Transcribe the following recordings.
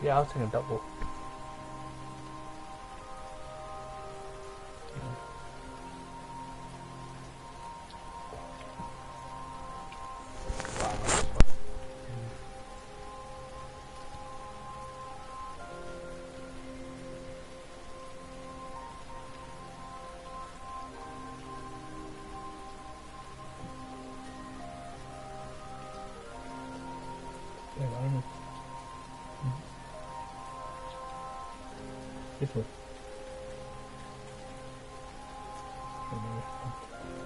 Yeah, I was thinking double. Yeah, I don't know. This one. I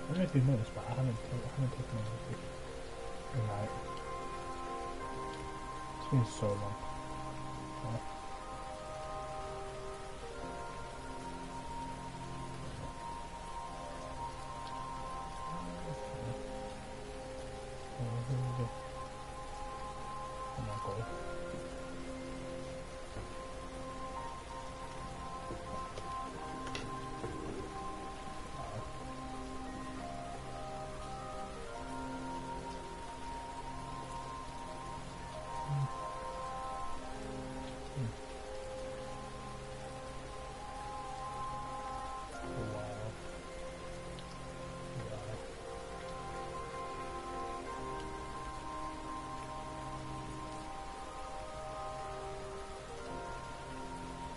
don't know if you've noticed, but I haven't taken on this week. Right. It's been so long.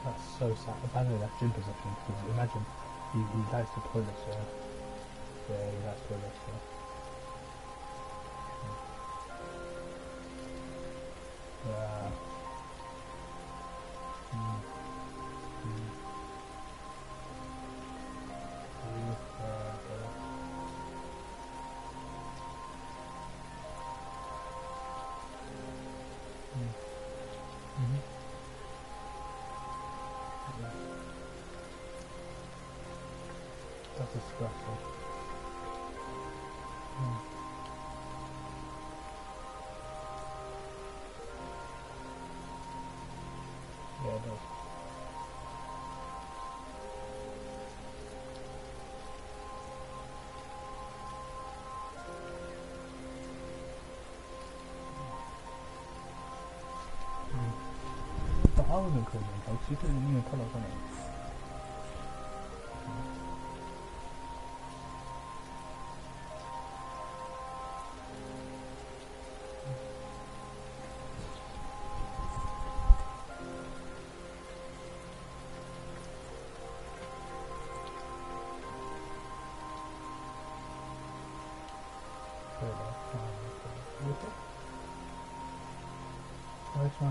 That's so sad. Apparently that's gym possession, because imagine, he likes the toilets, yeah. Yeah, he likes toilets, yeah. Yeah. That's disgusting. Yeah, it does. But I wasn't calling him folks, you didn't even tell us anything. Where's my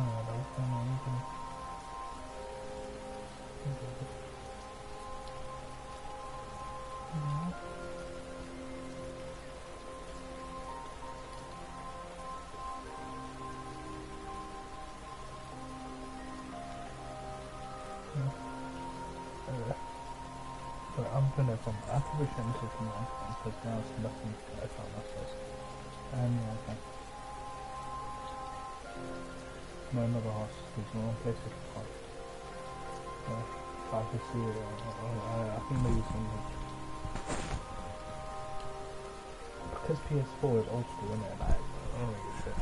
But I'm gonna from I probably shouldn't take from my phone because now it's nothing I found myself. Yeah, okay. No, another house. There's no one place to park. Yeah, I can see it. I think maybe some because PS4 is old school, isn't it? Like, I don't really shit.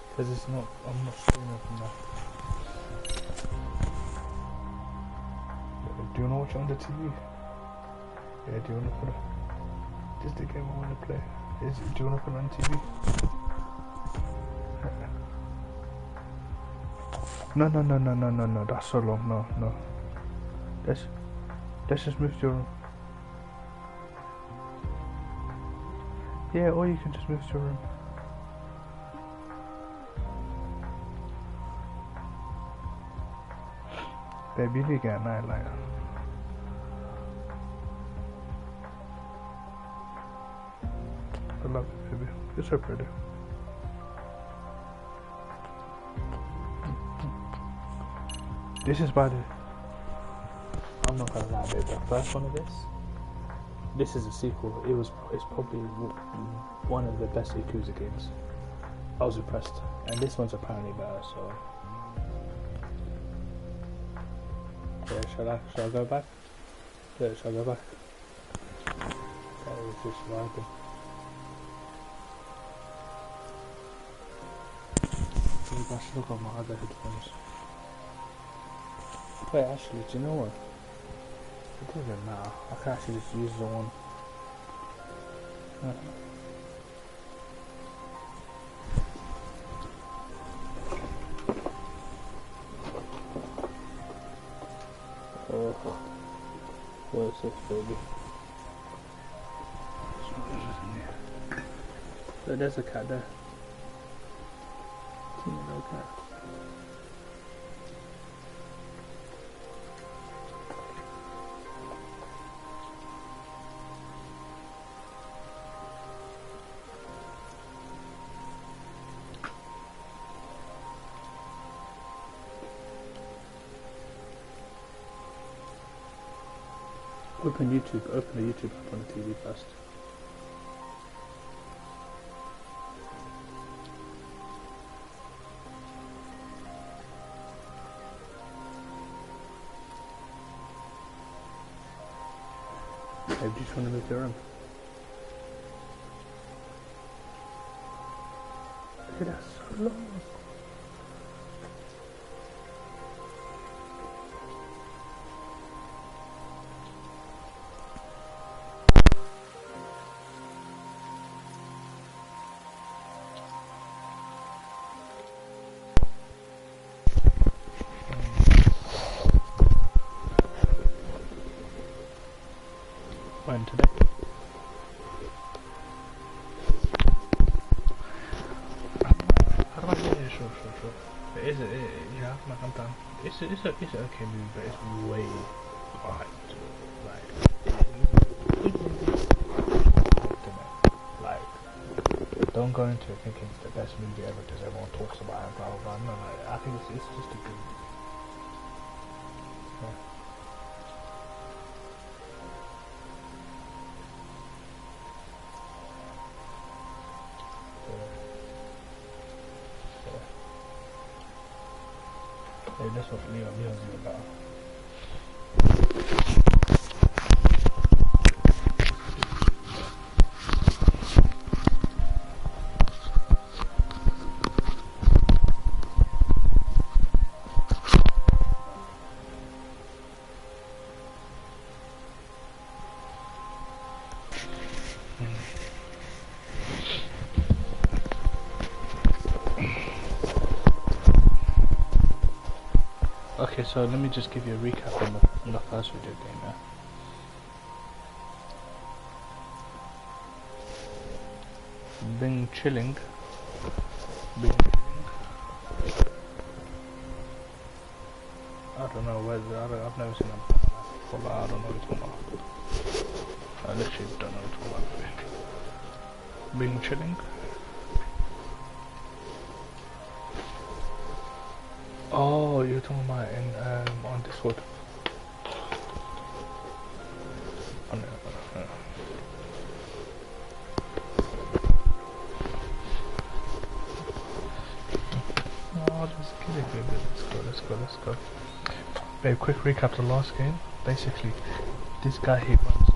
Because it's not. I'm not seeing it from that. Do you want to watch it on the TV? Yeah, do you want to put it? This is the game I want to play. Do you want to put it on TV? No, that's so long. No. Let's just move to your room. Yeah, or you can just move to your room. Babe, you need to get a night light. I love it, baby. You're so pretty. This is by the... I'm not gonna lie, babe. The first one of this is a sequel. It's probably one of the best Yakuza games. I was impressed. And this one's apparently better, so... Yeah, shall I go back? Yeah, shall I go back? That was just vibing. I should have got my other headphones. Wait, actually, do you know what? It doesn't matter. I can actually just use the one. What is this, baby? So there's a cat there. Teeny little cat. Open YouTube, open the YouTube app on the TV first. Hey, do you just want to move your room? Look at that, so long. When today? Yeah, sure. It is, yeah, I'm done. It's an okay movie, but it's way like, don't go into it thinking it's the best movie ever because everyone talks about it, blah blah blah. No, I think it's just a good movie. Yeah. Hey, that's what Leon's even better. Okay, so let me just give you a recap on the first video game, yeah? Bing chilling. I don't know whether I've never seen them before. I don't know what it's about. I literally don't know what it's about. Bing chilling. Oh, you're talking about on Discord. Oh, just kidding, baby. Let's go. Babe, quick recap the last game. Basically, this guy, he runs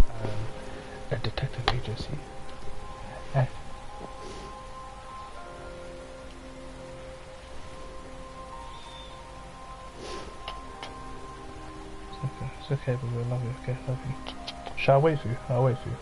a detective agency. It's okay, but we love you. Okay, love you. Shall I wait for you? I'll wait for you.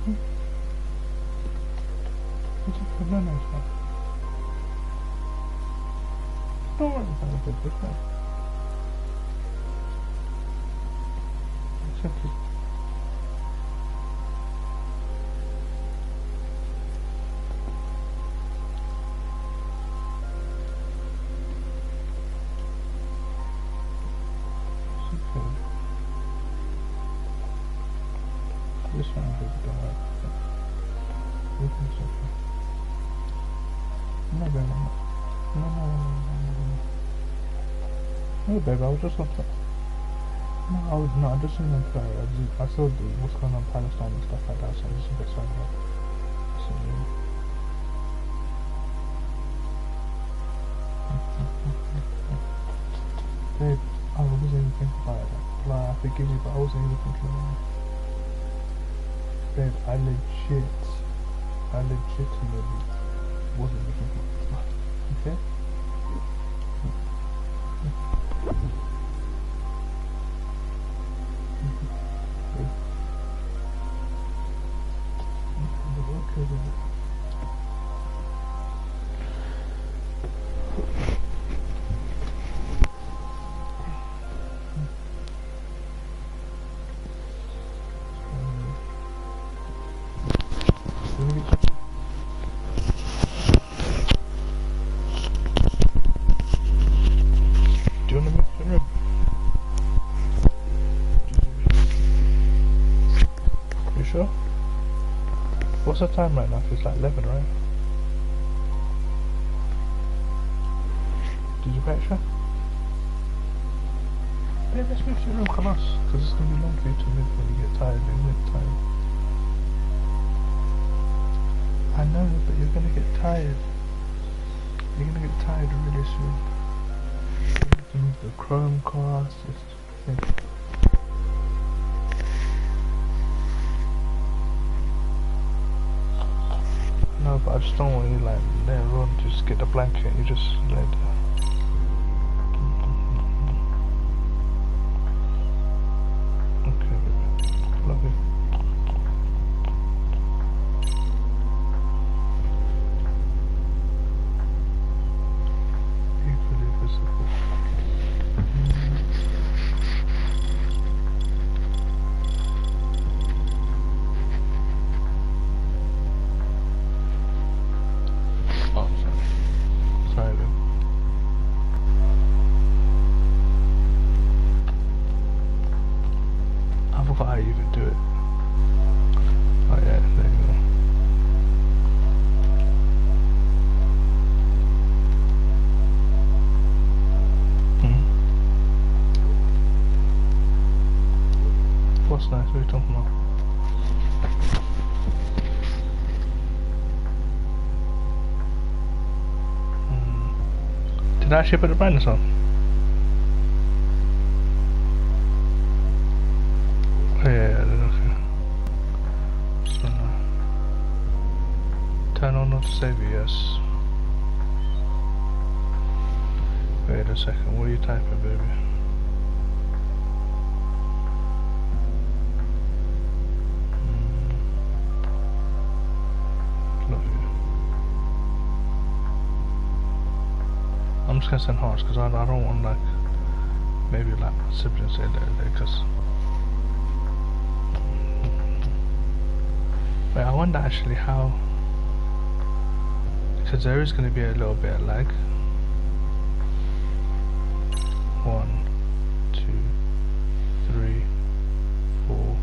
Mm-hmm. It's a good man, stuff. Don't worry about it, it's okay. Accept it. This one is don't worry. You can suffer. No, babe, I'm not. No, babe, I was just upset. No, I just didn't want to play. I saw what's going on in Palestine and stuff like that, so I'm just a bit sorry about it. So, babe, I wasn't even thinking about it. Like, I forgive you, but I wasn't even thinking about it. Babe, I legitimately wasn't looking for it. Okay? Do you want to mix the room? You sure? What's the time right now? It's like 11, right? Did you patch her? Babe, let's move to your room, خلاص. Because it's going to be long for you to move when you get tired. You're going to get tired. I know, but you're going to get tired. You're going to get tired really soon. You move the Chromecast, just think. No, but I just don't want you like later on just get the blanket and you just lay there. Okay, baby. Love you. Equally visible. Oh, sorry. Sorry, babe. I forgot how you even do it. Oh yeah, there you go. What's nice? What are you talking about? Did I actually put the brightness on? Oh yeah, okay. So, turn on not to save you, yes. Wait a second, what are you typing, baby? Love you. I'm just gonna send hearts because I don't want like maybe like my siblings say that because wait, I wonder actually how, because there is going to be a little bit of lag. 1, 2, 3, 4,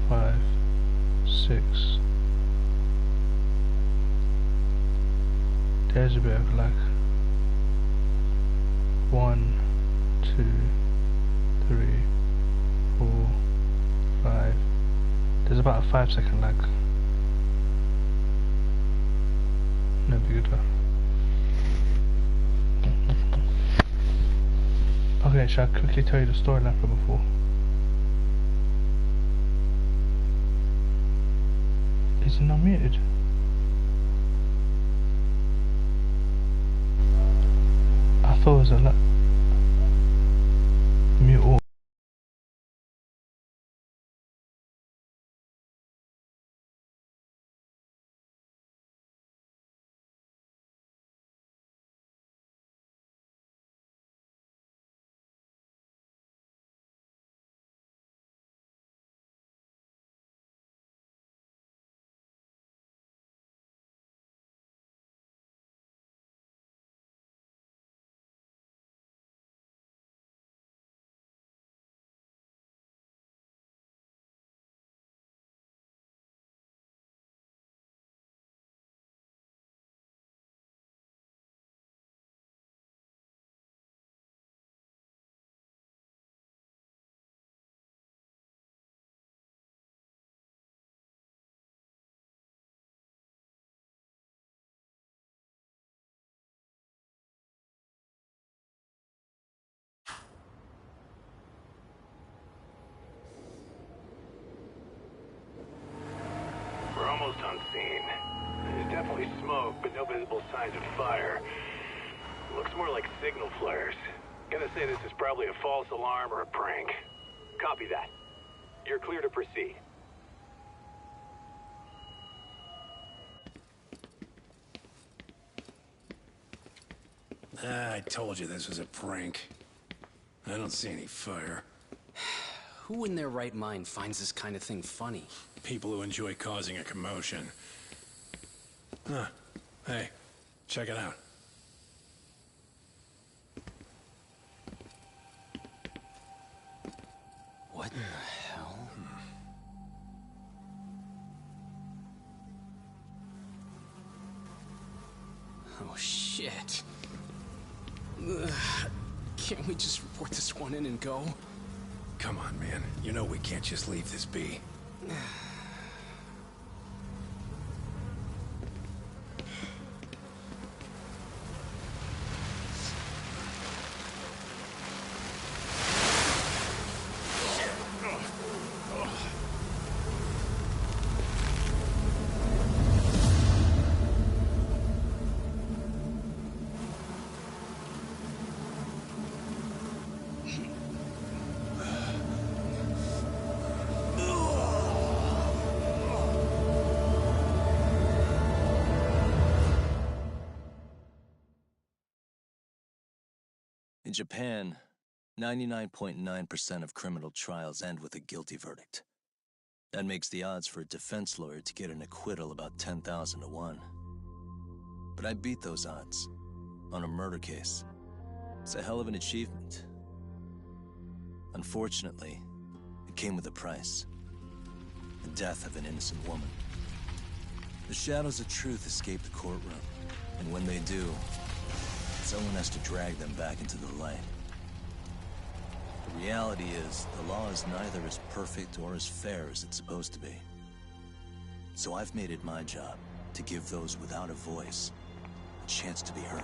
5, 6. There's a bit of lag. 1, 2, 3, 4, 5. There's about a 5-second lag. No big deal. Okay, shall I quickly tell you the storyline from before? Is it not muted? I thought it was a mute all. but no visible signs of fire. Looks more like signal flares. Gonna say this is probably a false alarm or a prank. Copy that. You're clear to proceed. I told you this was a prank. I don't see any fire. Who in their right mind finds this kind of thing funny? People who enjoy causing a commotion. Huh. Hey, check it out. What the hell? Oh, shit. Ugh. Can't we just report this one in and go? Come on, man. You know we can't just leave this be. In Japan, 99.9% of criminal trials end with a guilty verdict. That makes the odds for a defense lawyer to get an acquittal about 10,000 to 1. But I beat those odds on a murder case. It's a hell of an achievement. Unfortunately, it came with a price. The death of an innocent woman. The shadows of truth escape the courtroom, and when they do, someone has to drag them back into the light. The reality is, the law is neither as perfect or as fair as it's supposed to be. So I've made it my job to give those without a voice a chance to be heard.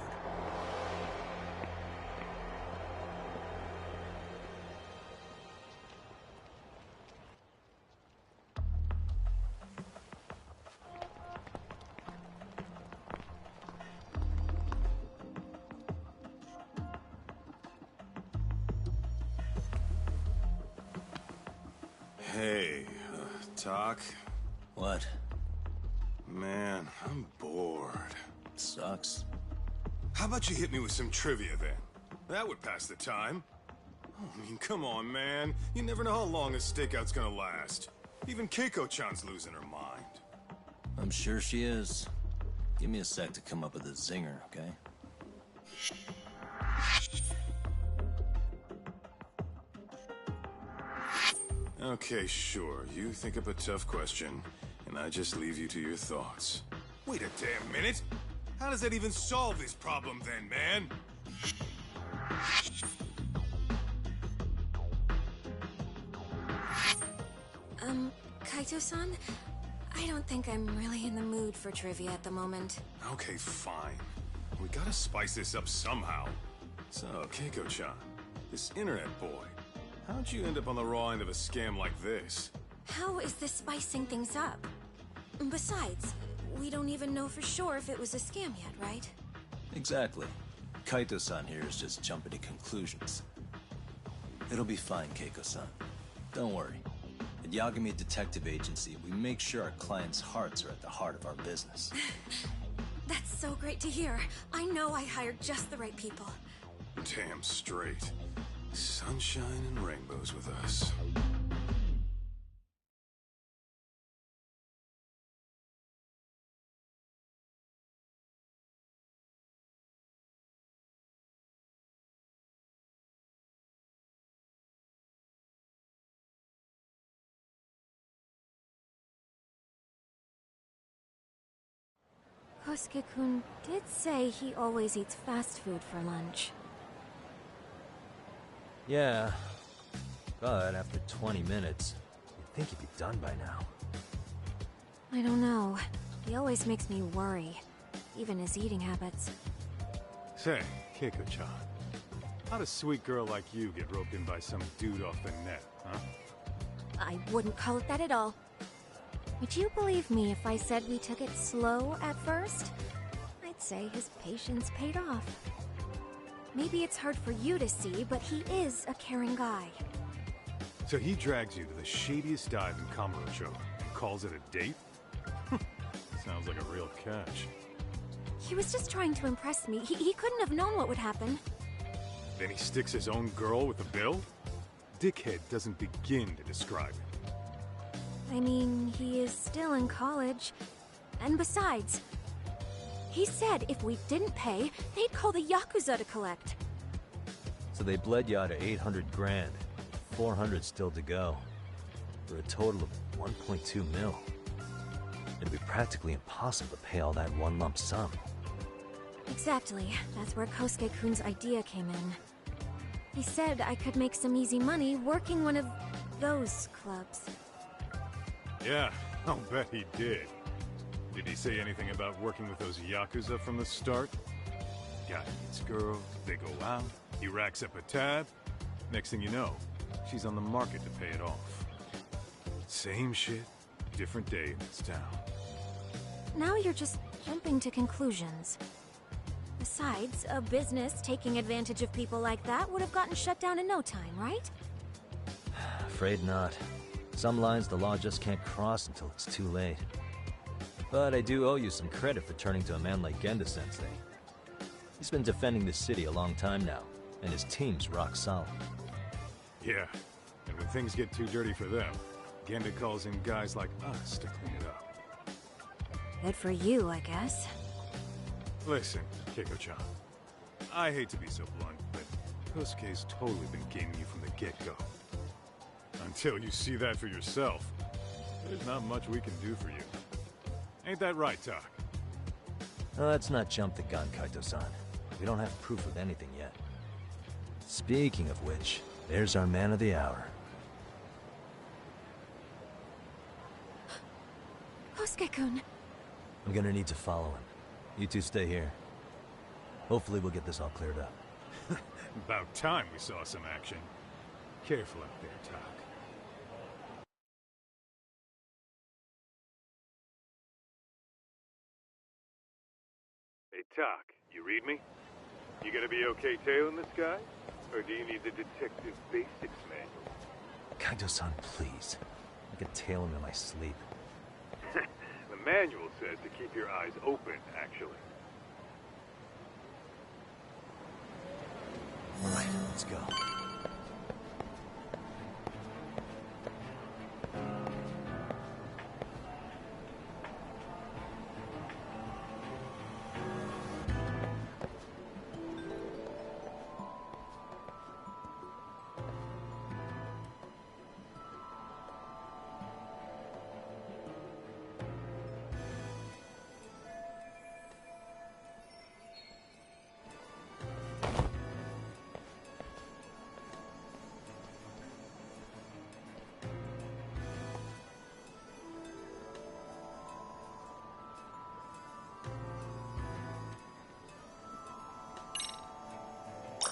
Hey, Doc? What? Man, I'm bored. Sucks. How about you hit me with some trivia then? That would pass the time. I mean, come on, man. You never know how long a stakeout's gonna last. Even Keiko-chan's losing her mind. I'm sure she is. Give me a sec to come up with a zinger, okay? Okay, sure. You think up a tough question, and I just leave you to your thoughts. Wait a damn minute! How does that even solve this problem then, man? Kaito-san? I don't think I'm really in the mood for trivia at the moment. Okay, fine. We gotta spice this up somehow. So, Keiko-chan, this internet boy, how'd you end up on the raw end of a scam like this? How is this spicing things up? Besides, we don't even know for sure if it was a scam yet, right? Exactly. Kaito-san here is just jumping to conclusions. It'll be fine, Keiko-san. Don't worry. At Yagami Detective Agency, we make sure our clients' hearts are at the heart of our business. That's so great to hear. I know I hired just the right people. Damn straight. Sunshine and rainbows with us. Kosuke-kun did say he always eats fast food for lunch. Yeah, but after 20 minutes, you'd think he'd be done by now. I don't know. He always makes me worry, even his eating habits. Say, Keiko-chan, how'd a sweet girl like you get roped in by some dude off the net, huh? I wouldn't call it that at all. Would you believe me if I said we took it slow at first? might say his patience paid off. Maybe it's hard for you to see, but he is a caring guy. So he drags you to the shadiest dive in Kamurocho and calls it a date? Sounds like a real catch. He was just trying to impress me. He couldn't have known what would happen. Then he sticks his own girl with the bill? Dickhead doesn't begin to describe it. I mean, he is still in college. And besides, he said if we didn't pay, they'd call the Yakuza to collect. So they bled you out of 800 grand. 400 still to go. For a total of 1.2 mil. It'd be practically impossible to pay all that one lump sum. Exactly. That's where Kosuke-kun's idea came in. He said I could make some easy money working one of those clubs. Yeah, I'll bet he did. Did he say anything about working with those Yakuza from the start? Guy meets girl, they go out, he racks up a tab. Next thing you know, she's on the market to pay it off. Same shit, different day in this town. Now you're just jumping to conclusions. Besides, a business taking advantage of people like that would have gotten shut down in no time, right? Afraid not. Some lines the law just can't cross until it's too late. But I do owe you some credit for turning to a man like Genda-sensei. He's been defending this city a long time now, and his team's rock solid. Yeah, and when things get too dirty for them, Genda calls in guys like us to clean it up. Good for you, I guess. Listen, Keiko-chan. I hate to be so blunt, but Kosuke's totally been gaming you from the get-go. Until you see that for yourself, there's not much we can do for you. Ain't that right, Tak? Let's not jump the gun, Kaito-san. We don't have proof of anything yet. Speaking of which, there's our man of the hour. Kosuke-kun. I'm gonna need to follow him. You two stay here. Hopefully we'll get this all cleared up. About time we saw some action. Careful out there, Tak. Hey, Tak, you read me? You gonna be okay tailing this guy? Or do you need the detective basics manual? Kaito-san, please. I could tail him in my sleep. The manual says to keep your eyes open, actually. All right, let's go.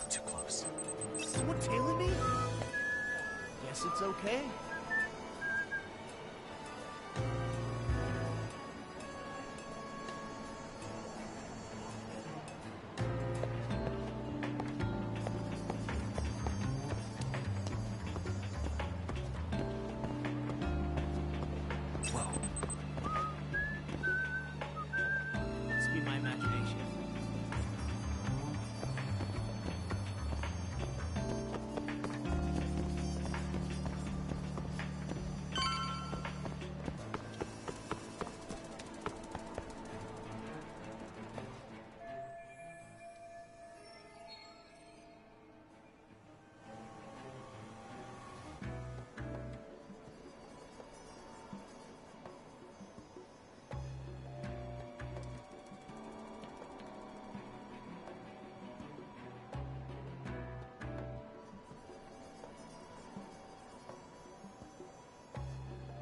Too close. Someone tailing me? Guess it's okay. Must be my imagination.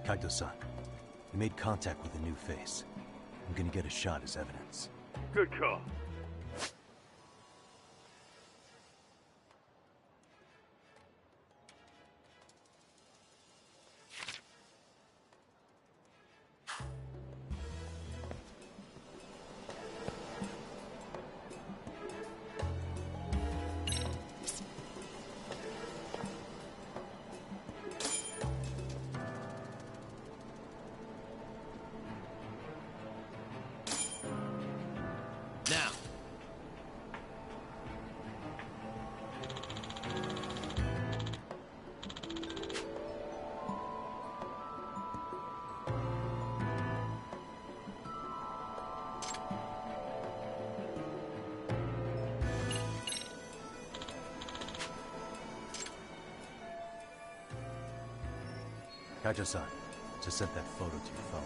Kaito-san, we made contact with a new face. I'm gonna get a shot as evidence. Good call. Kaito-san, just sent that photo to your phone.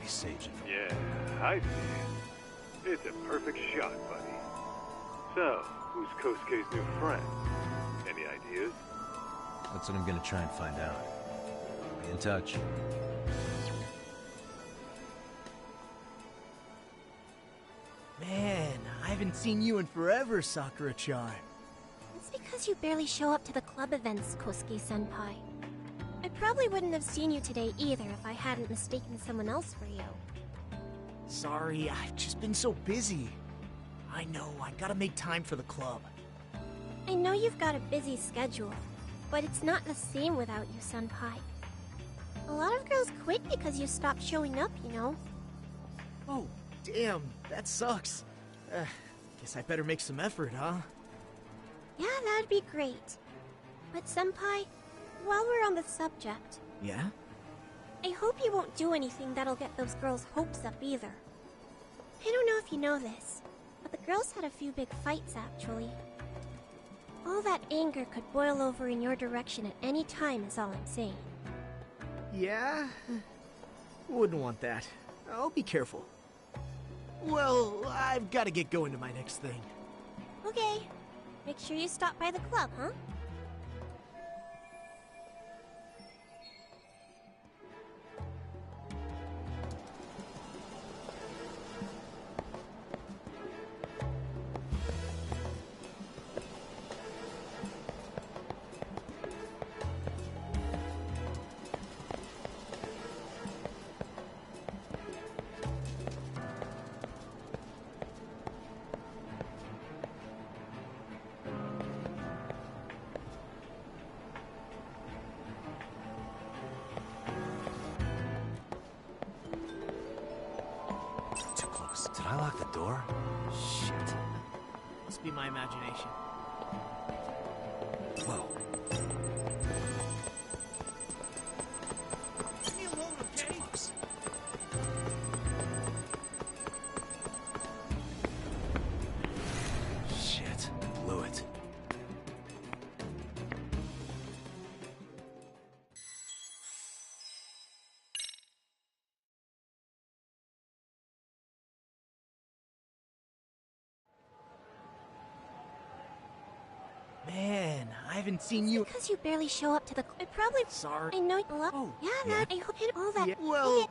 Be sage it. Yeah, I see it. It's a perfect shot, buddy. So, who's Kosuke's new friend? Any ideas? That's what I'm gonna try and find out. Be in touch. Man, I haven't seen you in forever, Sakura-chan. It's because you barely show up to the club events, Kosuke-senpai. I probably wouldn't have seen you today either if I hadn't mistaken someone else for you. Sorry, I've just been so busy. I know, I gotta make time for the club. I know you've got a busy schedule, but it's not the same without you, senpai. A lot of girls quit because you stopped showing up, you know. Oh, damn, that sucks. Guess I better make some effort, huh? Yeah, that'd be great. But senpai, while we're on the subject... Yeah? I hope you won't do anything that'll get those girls' hopes up either. I don't know if you know this, but the girls had a few big fights actually. All that anger could boil over in your direction at any time is all I'm saying. Yeah? Wouldn't want that. I'll be careful. Well, I've gotta get going to my next thing. Okay. Make sure you stop by the club, huh? Too close. Did I lock the door? Shit. Must be my imagination. Whoa. Leave me alone, Too okay? close. Shit. Blew it. Man, I haven't seen you. Because you barely show up to the... I probably... Sorry. I know you love... Oh, yeah, yeah. that... I hope you... all that... Yeah, well...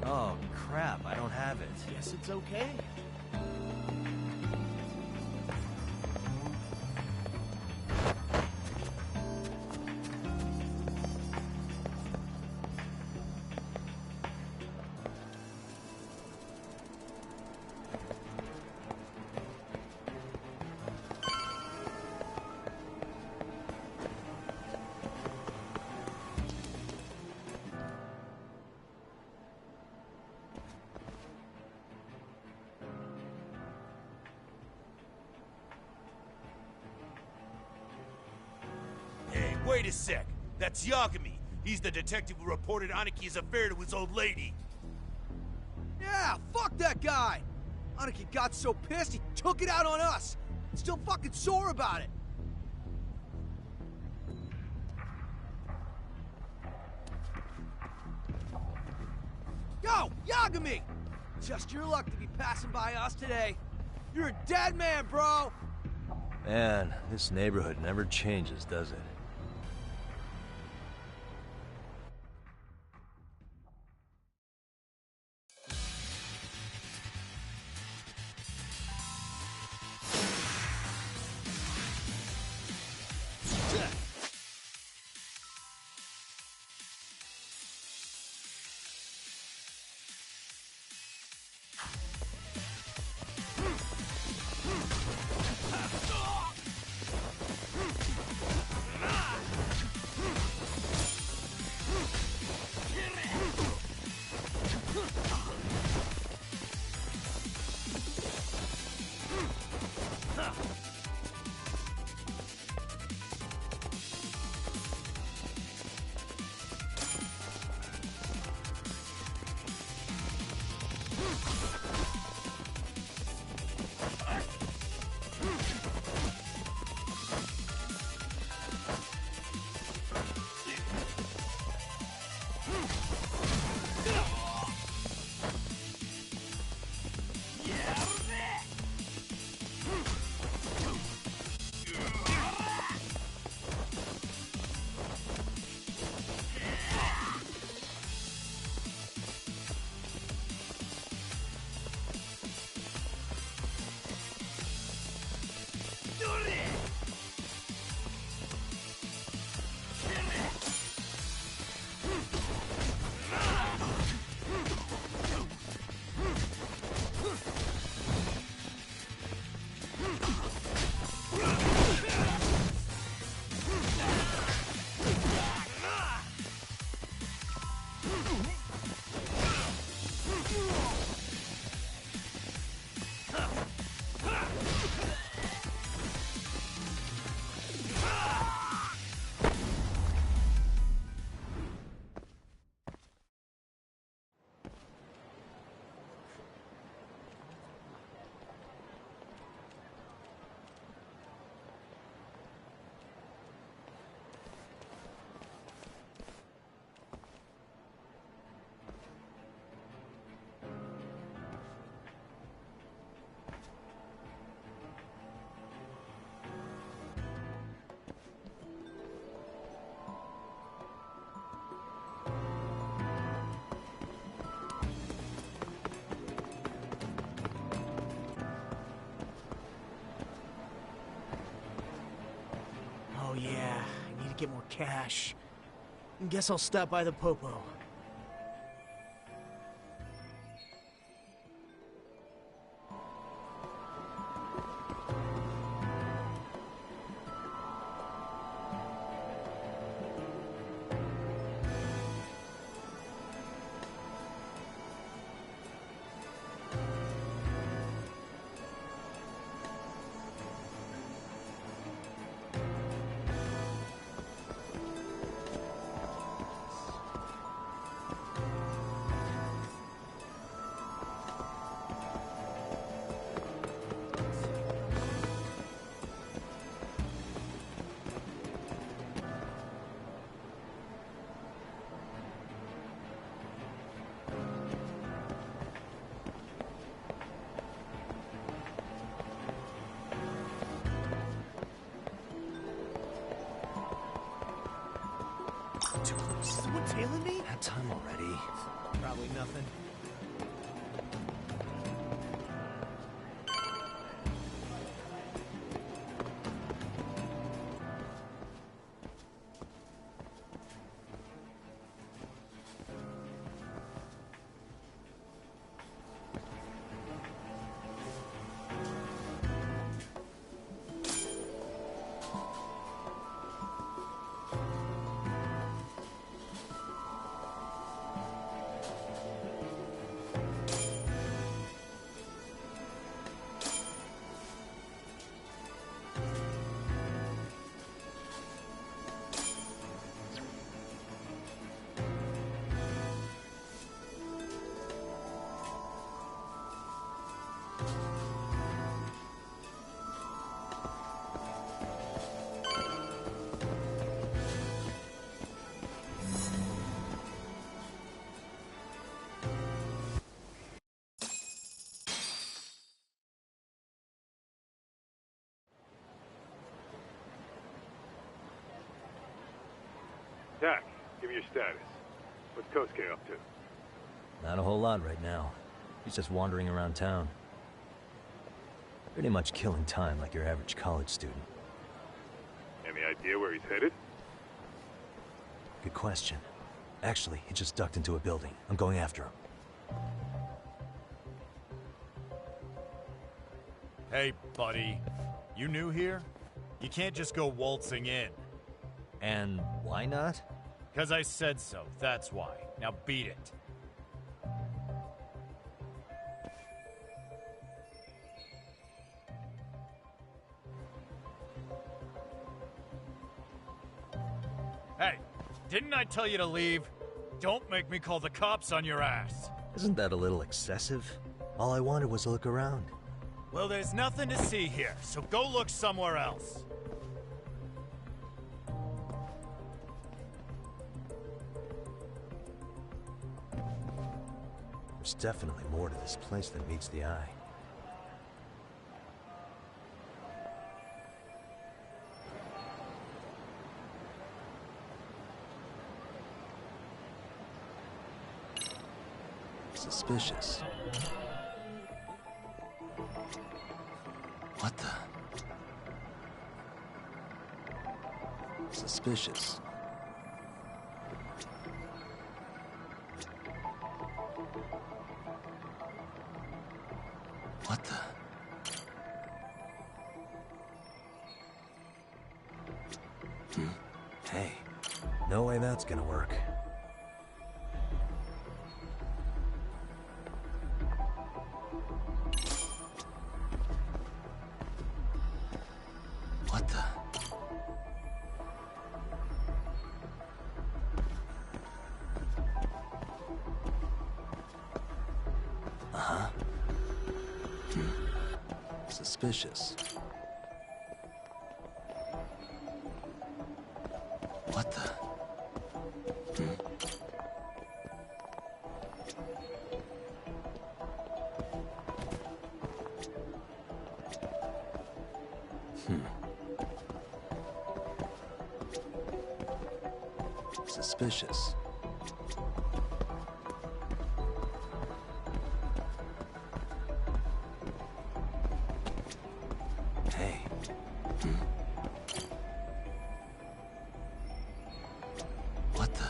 Oh, crap. I don't have it. Guess it's okay. Hey, wait a sec. That's Yagami. He's the detective who reported Anaki's affair to his old lady. Yeah, fuck that guy! Anaki got so pissed he took it out on us. Still fucking sore about it. Yo, Yagami! Just your luck to be passing by us today. You're a dead man, bro! Man, this neighborhood never changes, does it? Oh yeah, I need to get more cash. Guess I'll stop by the Popo. Is someone tailing me? That time already. Probably nothing. TAC, give me your status. What's Kosuke up to? Not a whole lot right now. He's just wandering around town. Pretty much killing time like your average college student. Any idea where he's headed? Good question. Actually, he just ducked into a building. I'm going after him. Hey, buddy. You new here? You can't just go waltzing in. And why not? 'Cause I said so, that's why. Now beat it. Hey, didn't I tell you to leave? Don't make me call the cops on your ass. Isn't that a little excessive? All I wanted was to look around. Well, there's nothing to see here, so go look somewhere else. There's definitely more to this place than meets the eye. Suspicious. What the? Suspicious. What the? Hey, no way that's gonna work. What the? Uh-huh. Suspicious. What the? Suspicious. Hey. What the?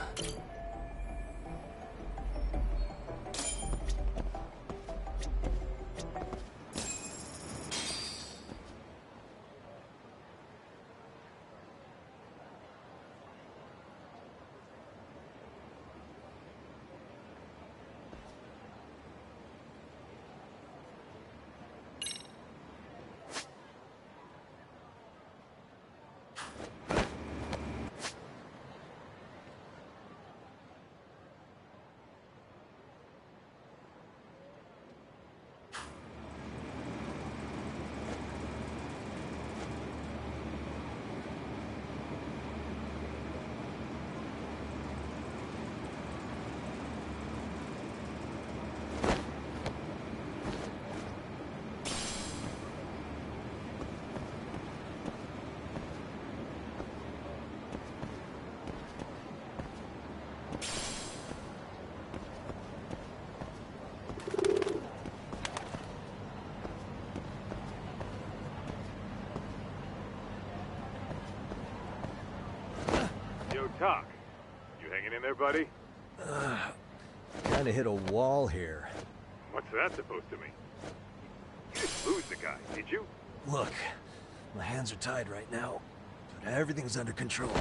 Yo, Talk. You hanging in there, buddy? Kinda hit a wall here. What's that supposed to mean? You didn't lose the guy, did you? Look, my hands are tied right now, but everything's under control.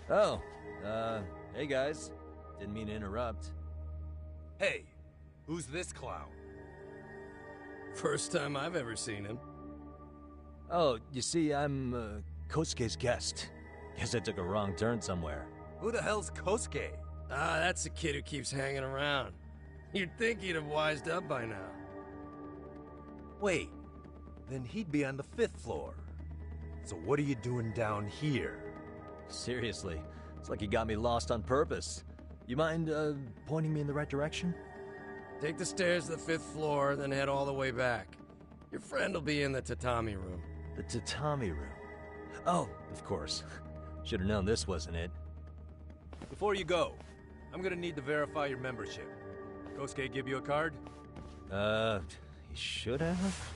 Oh, hey guys. Didn't mean to interrupt. Hey, who's this clown? First time I've ever seen him. Oh, you see, I'm, Kosuke's guest. Guess I took a wrong turn somewhere. Who the hell's Kosuke? Ah, that's the kid who keeps hanging around. You'd think he'd have wised up by now. Wait, then he'd be on the 5th floor. So what are you doing down here? Seriously, it's like you got me lost on purpose. You mind, pointing me in the right direction? Take the stairs to the 5th floor, then head all the way back. Your friend will be in the tatami room. The tatami room? Oh, of course. Should have known this wasn't it. Before you go, I'm gonna need to verify your membership. Kosuke give you a card? He should have?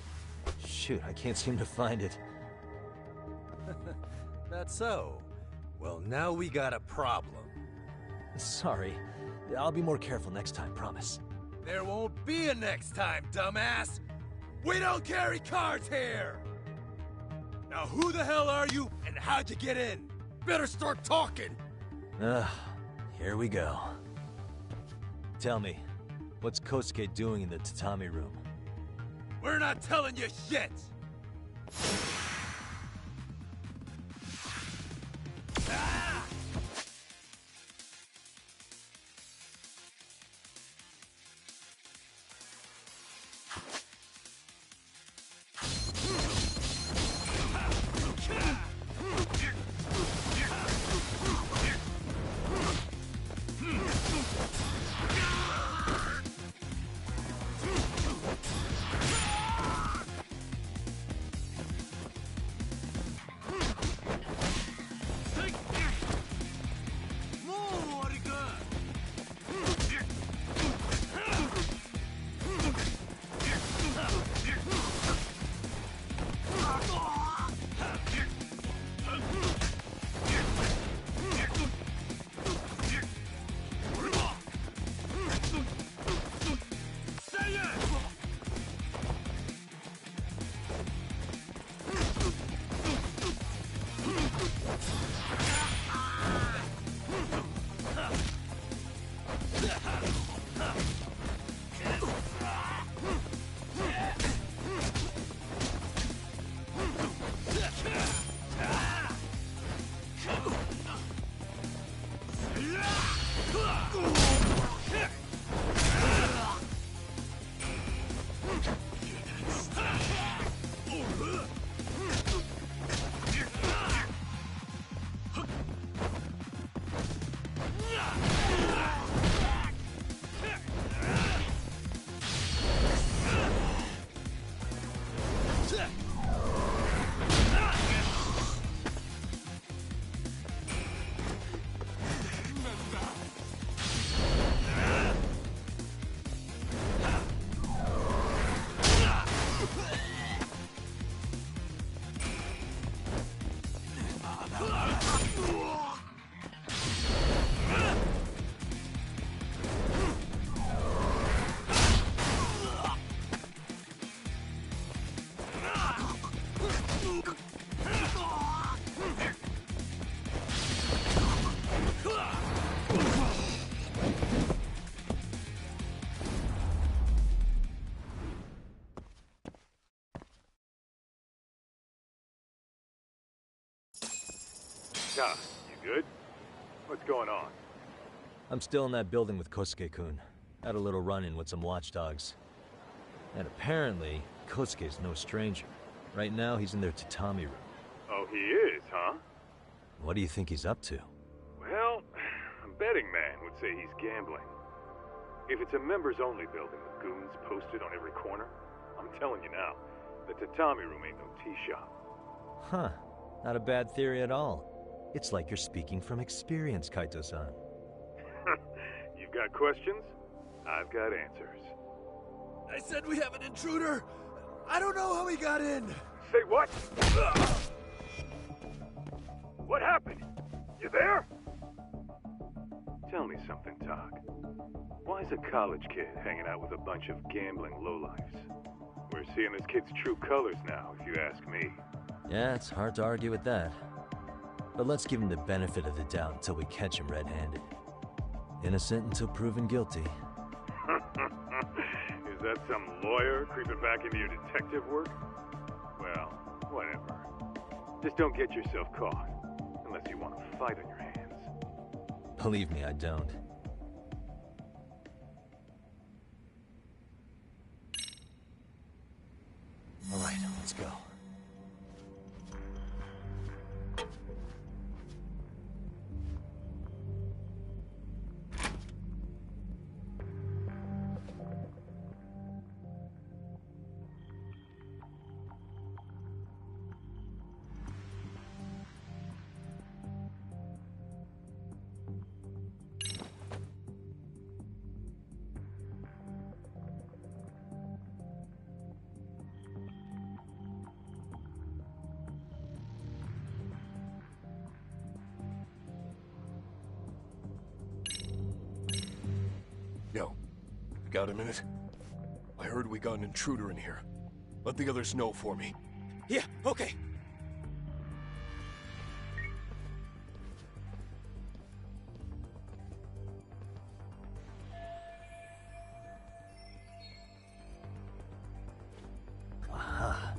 Shoot, I can't seem to find it. That's so. Well, now we got a problem. Sorry. I'll be more careful next time, promise. There won't be a next time, dumbass! We don't carry cards here! Now who the hell are you, and how'd you get in? Better start talking! Here we go. Tell me, what's Kosuke doing in the tatami room? We're not telling you shit! Ah! Doc, you good? What's going on? I'm still in that building with Kosuke-kun. Had a little run-in with some watchdogs. And apparently, Kosuke's no stranger. Right now, he's in their tatami room. Oh, he is, huh? What do you think he's up to? Well, a betting man would say he's gambling. If it's a members-only building with goons posted on every corner, I'm telling you now, the tatami room ain't no tea shop. Huh. Not a bad theory at all. It's like you're speaking from experience, Kaito-san. You've got questions? I've got answers. I said we have an intruder! I don't know how he got in! Say what? What happened? You there? Tell me something, Todd. Why is a college kid hanging out with a bunch of gambling lowlifes? We're seeing this kid's true colors now, if you ask me. Yeah, it's hard to argue with that. But let's give him the benefit of the doubt until we catch him red-handed. Innocent until proven guilty. Is that some lawyer creeping back into your detective work? Well, whatever. Just don't get yourself caught. Unless you want a fight on your hands. Believe me, I don't. All right, let's go. Yo, you got a minute? I heard we got an intruder in here. Let the others know for me. Yeah, okay. Aha.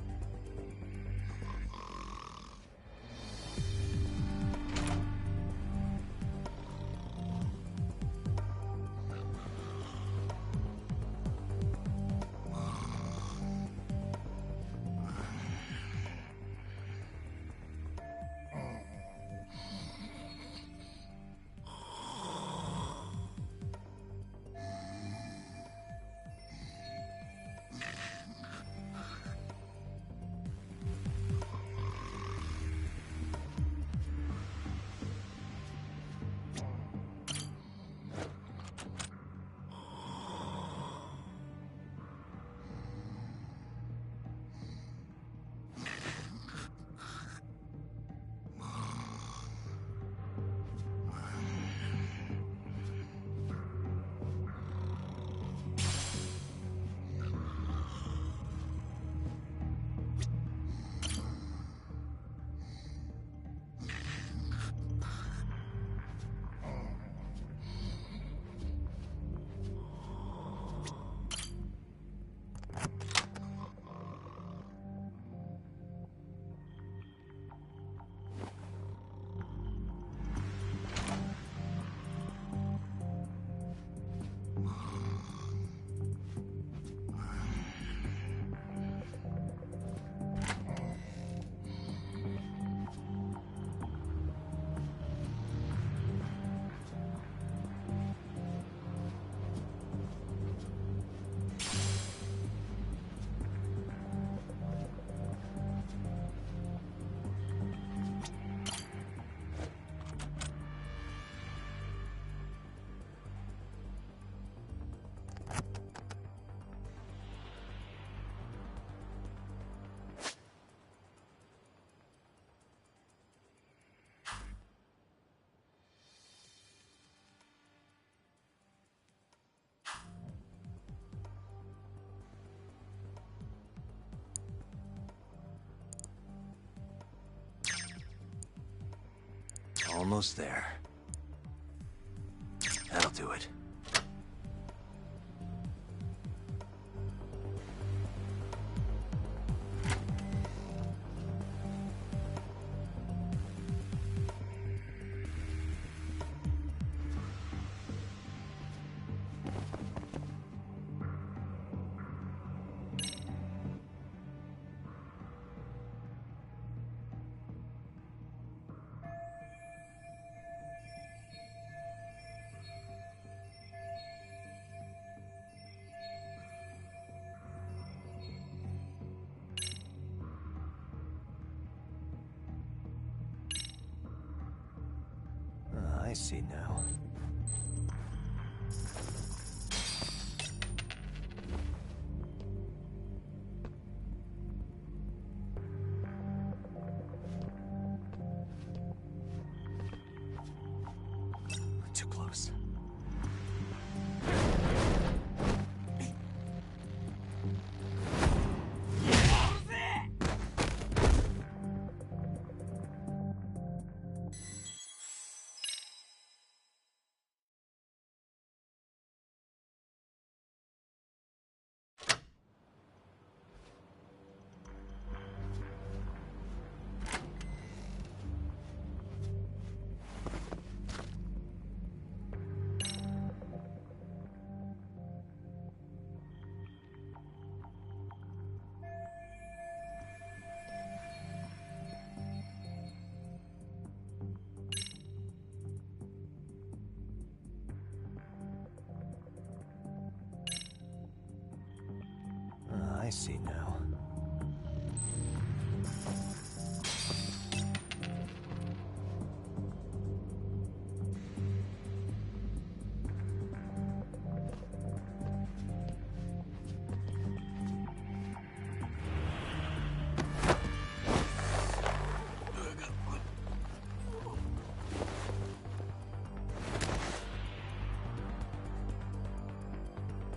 Almost there. That'll do it. see now.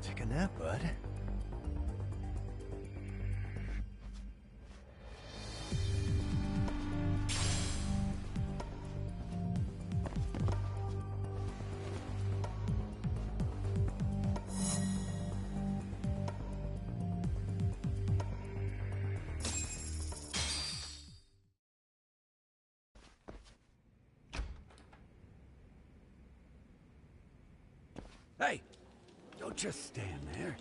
Take a nap, bud. Hey! Don't just stand there.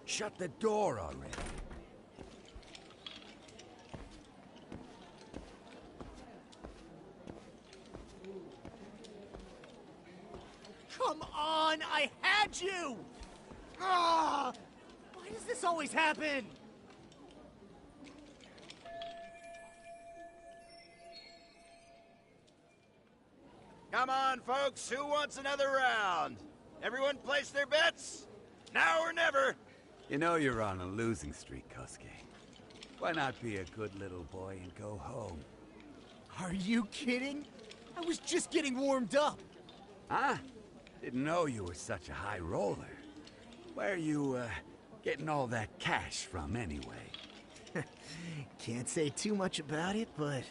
Shut the door already. Come on! I had you! Ah! Why does this always happen? Come on, folks. Who wants another round? Everyone place their bets? Now or never. You know you're on a losing streak, Kosuke. Why not be a good little boy and go home? Are you kidding? I was just getting warmed up. Huh? Didn't know you were such a high roller. Where are you, getting all that cash from, anyway? Can't say too much about it, but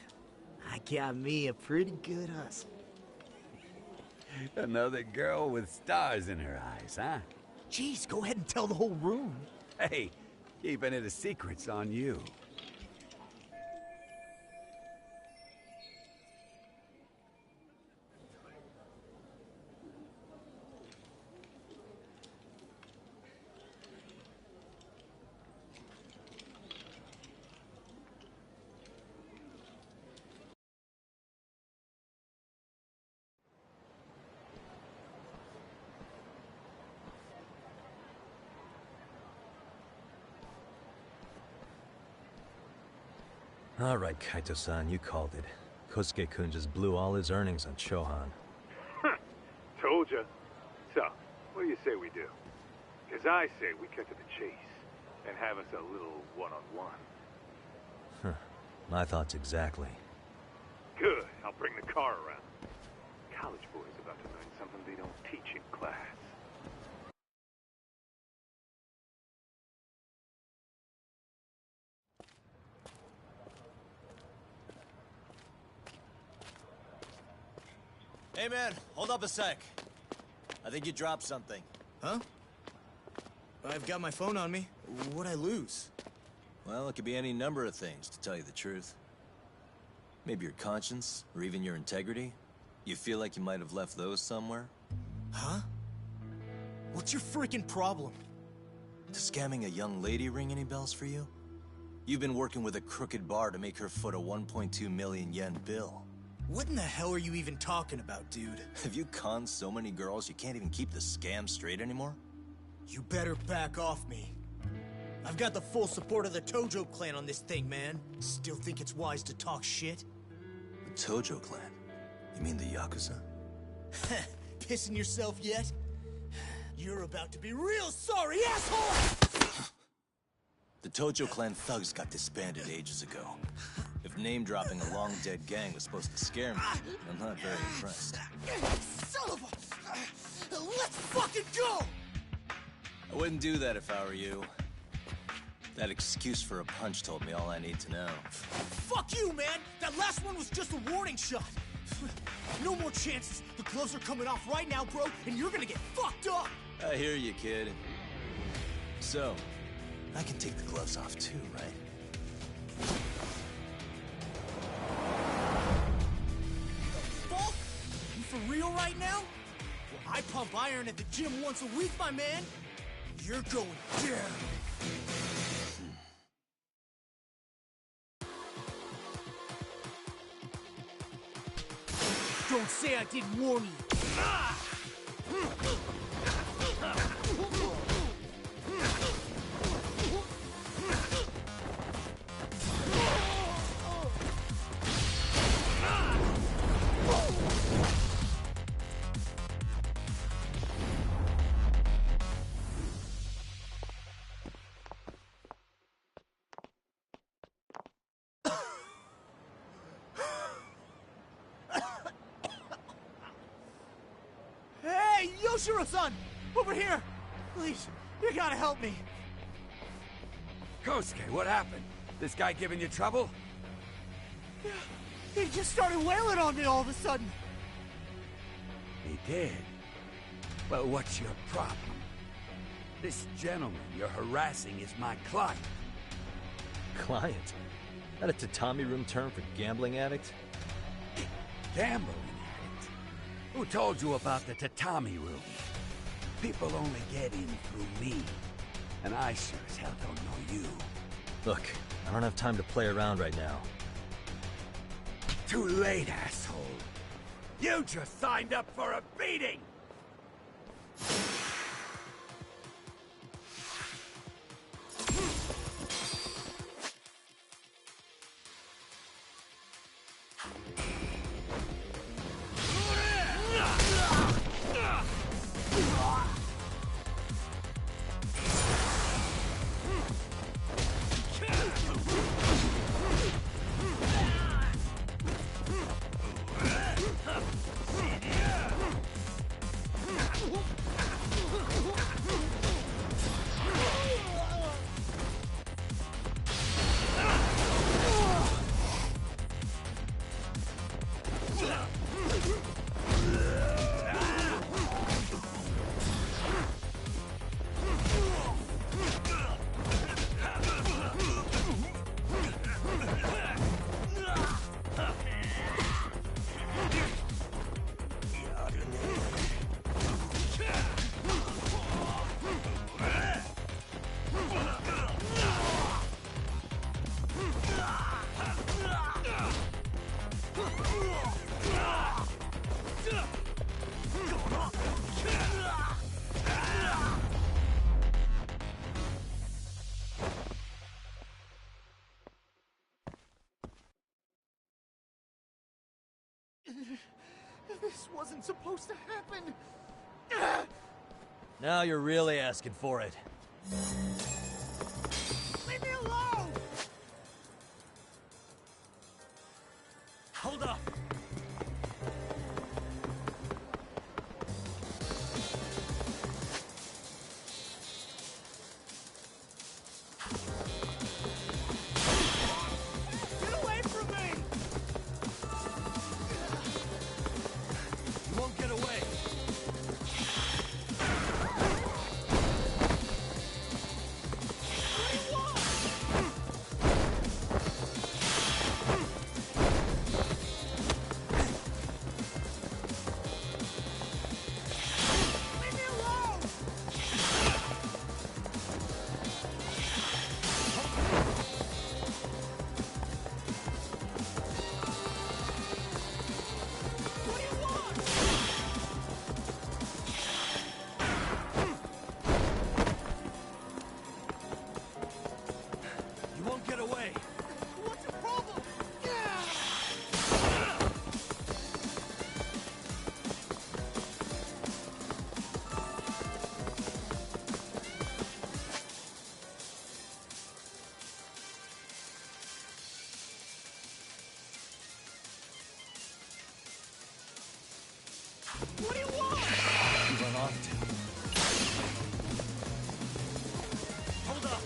I got me a pretty good hustle. Another girl with stars in her eyes, huh? Jeez, go ahead and tell the whole room. Hey, keeping it a secret's on you. All right, Kaito-san, you called it. Kosuke-kun just blew all his earnings on Chohan. Told ya. So, what do you say we do? Because I say we cut to the chase and have us a little one-on-one. Huh. My thoughts exactly. Good. I'll bring the car around. College boys about to learn something they don't teach in class. Hey man, hold up a sec. I think you dropped something. Huh? I've got my phone on me. What'd I lose? Well, it could be any number of things, to tell you the truth. Maybe your conscience, or even your integrity. You feel like you might have left those somewhere? Huh? What's your freaking problem? Does scamming a young lady ring any bells for you? You've been working with a crooked bar to make her foot a 1.2 million yen bill. What in the hell are you even talking about, dude? Have you conned so many girls you can't even keep the scam straight anymore? You better back off me. I've got the full support of the Tojo clan on this thing, man. Still think it's wise to talk shit? The Tojo clan? You mean the Yakuza? Pissing yourself yet? You're about to be real sorry, asshole! The Tojo clan thugs got disbanded ages ago. If name-dropping a long-dead gang was supposed to scare me, I'm not very impressed. Son of a... Let's fucking go! I wouldn't do that if I were you. That excuse for a punch told me all I need to know. Fuck you, man! That last one was just a warning shot! No more chances! The gloves are coming off right now, bro, and you're gonna get fucked up! I hear you, kid. So, I can take the gloves off too, right? Fuck? You for real right now? Well, I pump iron at the gym once a week, my man. You're going down. Don't say I didn't warn you. Yoshiro-san! Over here! Please, you gotta help me. Kosuke, what happened? This guy giving you trouble? Yeah, he just started wailing on me all of a sudden. He did? Well, what's your problem? This gentleman you're harassing is my client. Client? That a tatami room term for gambling addict? Gambling addict? Who told you about the tatami room? People only get in through me. And I sure as hell don't know you. Look, I don't have time to play around right now. Too late, asshole. You just signed up for a beating! This wasn't supposed to happen. Now you're really asking for it. Leave me alone! Hold up! Get away from me! You won't get away! What do you want? You run off to. Hold up!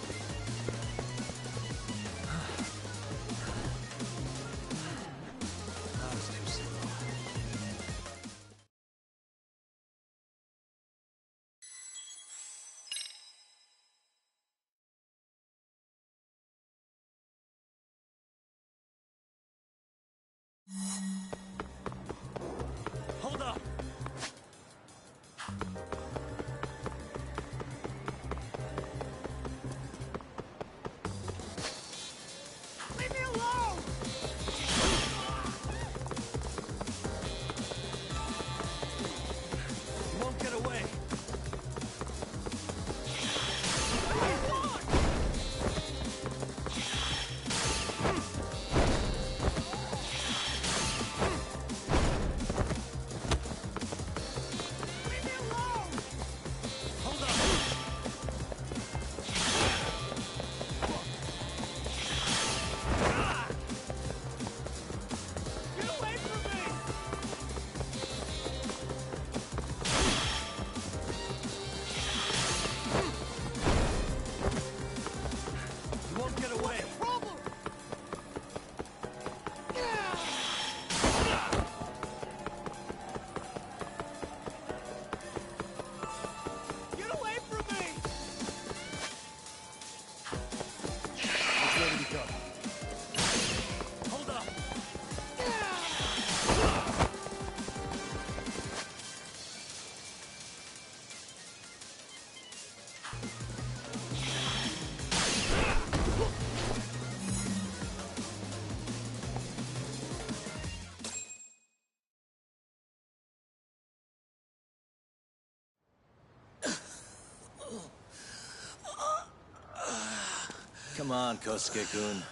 Come on, Kosuke-kun.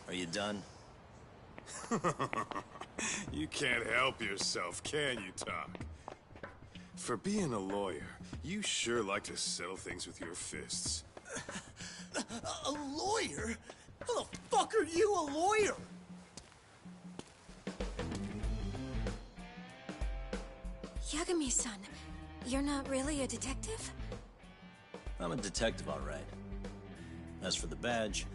Are you done? You can't help yourself, can you, Tak? For being a lawyer, you sure like to settle things with your fists. A lawyer? How the fuck are you a lawyer? Yagami-san, you're not really a detective? I'm a detective, all right. As for the badge,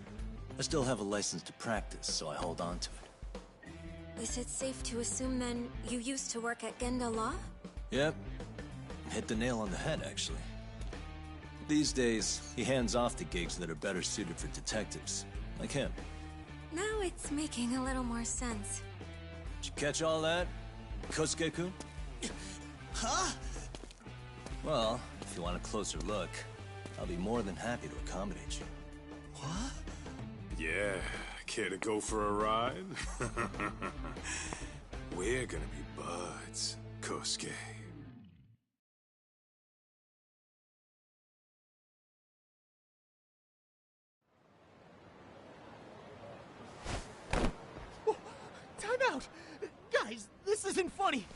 I still have a license to practice, so I hold on to it. Is it safe to assume, then, you used to work at Genda Law? Yep. Hit the nail on the head, actually. These days, he hands off to gigs that are better suited for detectives, like him. Now it's making a little more sense. Did you catch all that, Kosuke-kun? Huh? Well, if you want a closer look, I'll be more than happy to accommodate you. What? Yeah, care to go for a ride? We're gonna be buds, Kosuke. Time out! Guys, this isn't funny!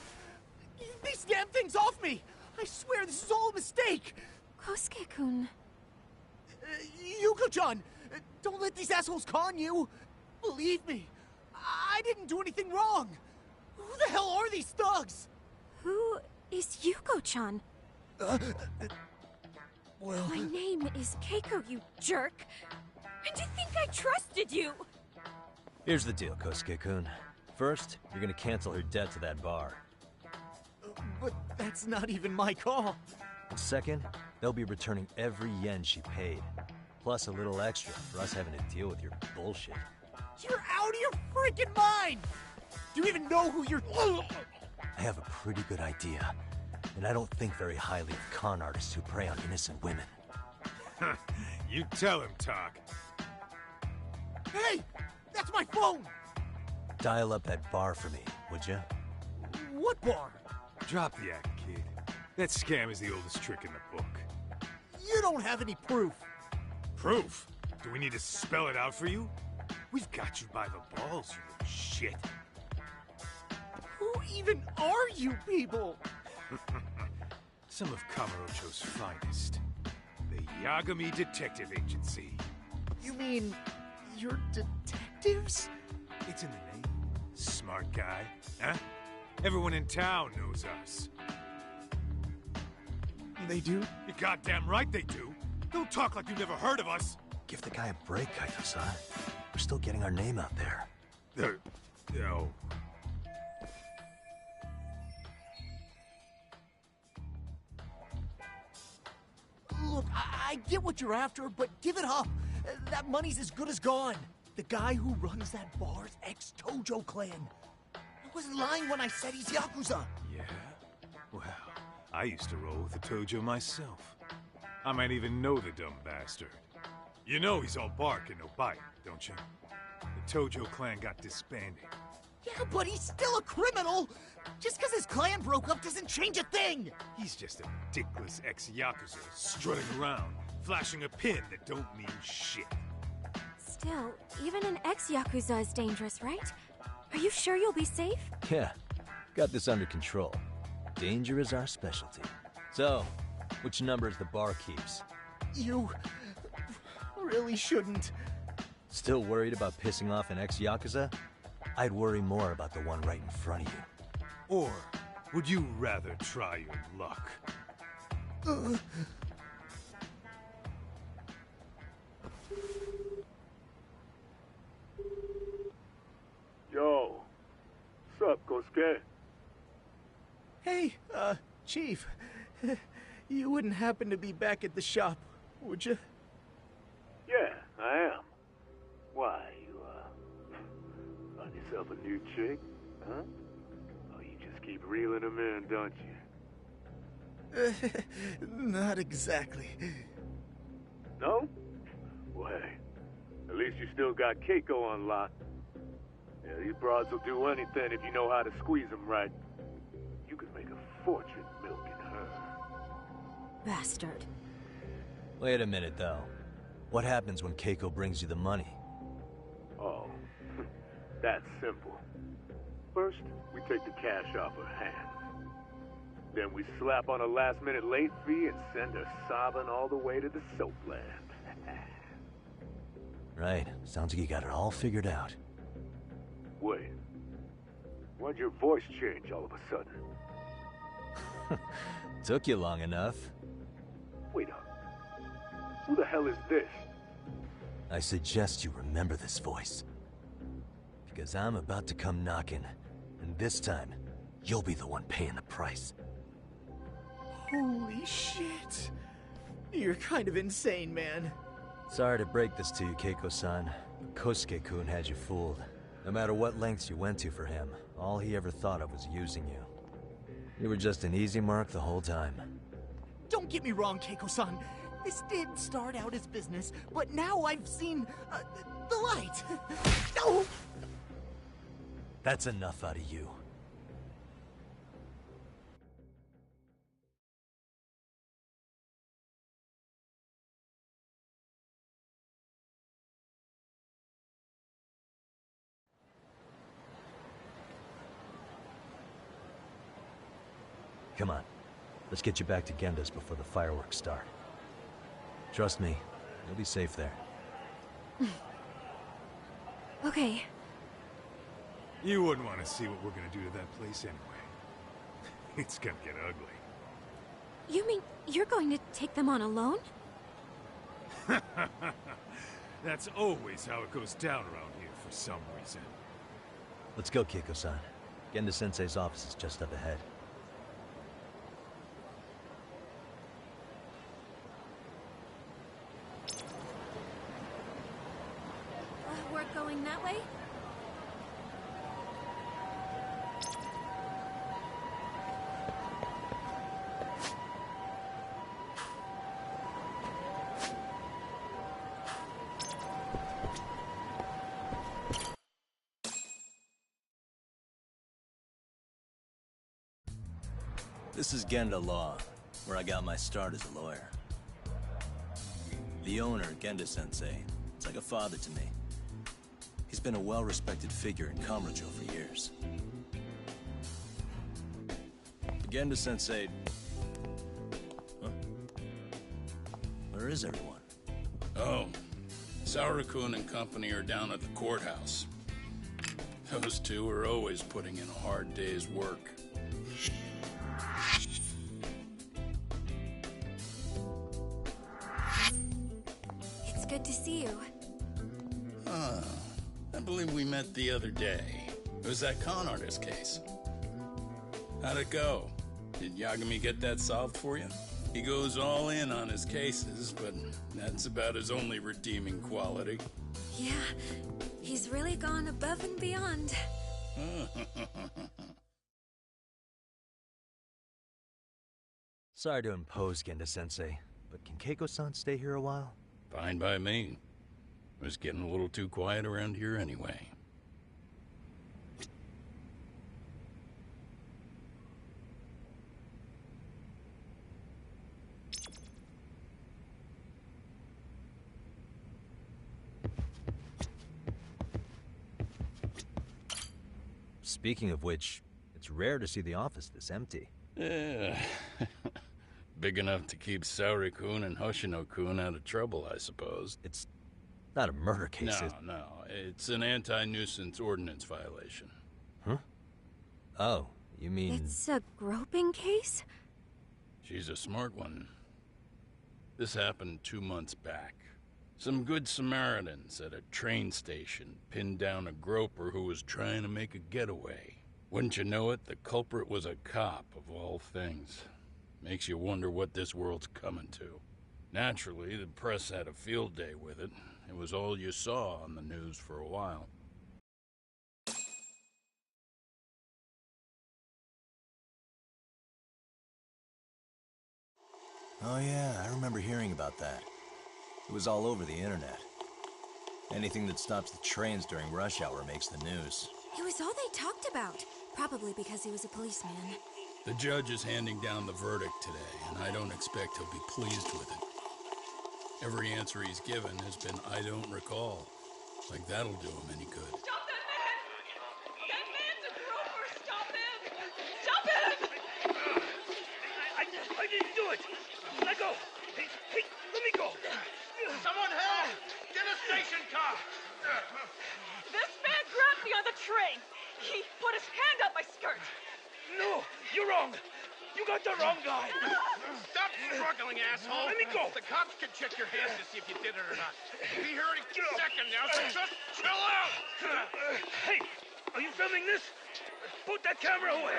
These damn things off me! I swear this is all a mistake! Kosuke-kun... Yuko-chan! Don't let these assholes con you! Believe me, I didn't do anything wrong! Who the hell are these thugs? Who is Yuko-chan? Well... My name is Keiko, you jerk! And to think I trusted you! Here's the deal, Kosuke-kun. First, you're gonna cancel her debt to that bar. But that's not even my call. Second, they'll be returning every yen she paid. Plus a little extra for us having to deal with your bullshit. You're out of your freaking mind! Do you even know who you're... I have a pretty good idea. And I don't think very highly of con artists who prey on innocent women. You tell him, Tak. Hey! That's my phone! Dial up that bar for me, would you? What bar? Drop the act, kid. That scam is the oldest trick in the book. You don't have any proof. Proof? Do we need to spell it out for you? We've got you by the balls, you little shit. Who even are you people? Some of Kamurocho's finest. The Yagami Detective Agency. You mean... you're detectives? It's in the name. Smart guy, huh? Everyone in town knows us. They do? You're goddamn right they do. Don't talk like you've never heard of us. Give the guy a break, Kaito-san. We're still getting our name out there. No. Look, I get what you're after, but give it up. That money's as good as gone. The guy who runs that bar's ex-Tojo clan. I wasn't lying when I said he's Yakuza. Yeah? Well, I used to roll with the Tojo myself. I might even know the dumb bastard. You know he's all bark and no bite, don't you? The Tojo clan got disbanded. Yeah, but he's still a criminal! Just because his clan broke up doesn't change a thing! He's just a dickless ex-Yakuza strutting around, flashing a pin that don't mean shit. Still, even an ex-Yakuza is dangerous, right? Are you sure you'll be safe? Yeah, got this under control. Danger is our specialty. So, which numbers the bar keeps? You... really shouldn't. Still worried about pissing off an ex-Yakuza? I'd worry more about the one right in front of you. Or would you rather try your luck? Yo, what's up, Kosuke? Hey, Chief. You wouldn't happen to be back at the shop, would you? Yeah, I am. Why, you, find yourself a new chick, huh? Oh, you just keep reeling them in, don't you? Not exactly. No? Well, hey, at least you still got Keiko on lock. Yeah, these broads will do anything if you know how to squeeze them right. You could make a fortune milking her. Bastard. Wait a minute, though. What happens when Keiko brings you the money? Oh, that's simple. First, we take the cash off her hand. Then we slap on a last-minute late fee and send her sobbing all the way to the soapland. Right. Sounds like you got it all figured out. Wait. Why'd your voice change all of a sudden? Took you long enough. Wait up. Who the hell is this? I suggest you remember this voice. Because I'm about to come knocking, and this time, you'll be the one paying the price. Holy shit. You're kind of insane, man. Sorry to break this to you, Keiko-san, but Kosuke-kun had you fooled. No matter what lengths you went to for him, all he ever thought of was using you. You were just an easy mark the whole time. Don't get me wrong, Keiko-san. This did start out as business, but now I've seen the light. No! That's enough out of you. Come on. Let's get you back to Genda's before the fireworks start. Trust me, you'll be safe there. Okay. You wouldn't want to see what we're gonna do to that place anyway. It's gonna get ugly. You mean you're going to take them on alone? That's always how it goes down around here for some reason. Let's go, Keiko-san. Genda-sensei's office is just up ahead. We're going that way? This is Genda Law, where I got my start as a lawyer. The owner, Genda-sensei, is like a father to me. He's been a well-respected figure in Kamurocho for years. Genda-sensei... Huh? Where is everyone? Oh, Saoru-kun and company are down at the courthouse. Those two are always putting in a hard day's work. It's good to see you. I believe we met the other day. It was that con artist case. How'd it go? Did Yagami get that solved for you? He goes all in on his cases, but that's about his only redeeming quality. Yeah, he's really gone above and beyond. Sorry to impose, Genda-sensei, but can Keiko-san stay here a while? Fine by me. It was getting a little too quiet around here anyway. Speaking of which, it's rare to see the office this empty. Yeah. Big enough to keep Saori-kun and Hoshino-kun out of trouble, I suppose. It's not a murder case. No. It's an anti-nuisance ordinance violation. Huh? Oh, you mean... It's a groping case? She's a smart one. This happened 2 months back. Some good Samaritans at a train station pinned down a groper who was trying to make a getaway. Wouldn't you know it, the culprit was a cop, of all things. Makes you wonder what this world's coming to. Naturally, the press had a field day with it. It was all you saw on the news for a while. Oh yeah, I remember hearing about that. It was all over the internet. Anything that stops the trains during rush hour makes the news. It was all they talked about. Probably because he was a policeman. The judge is handing down the verdict today, and I don't expect he'll be pleased with it. Every answer he's given has been, I don't recall. Like that'll do him any good. Stop that man! That man's a groper! Stop him! Stop him! I didn't do it! Let go! Hey, let me go! Someone help! Get a station car! This man grabbed me on the train! He put his hand up my skirt! No! You're wrong! You got the wrong guy! Stop struggling, asshole! Let me go! The cops can check your hands to see if you did it or not. Be here any second now, so just chill out! Hey! Are you filming this? Put that camera away!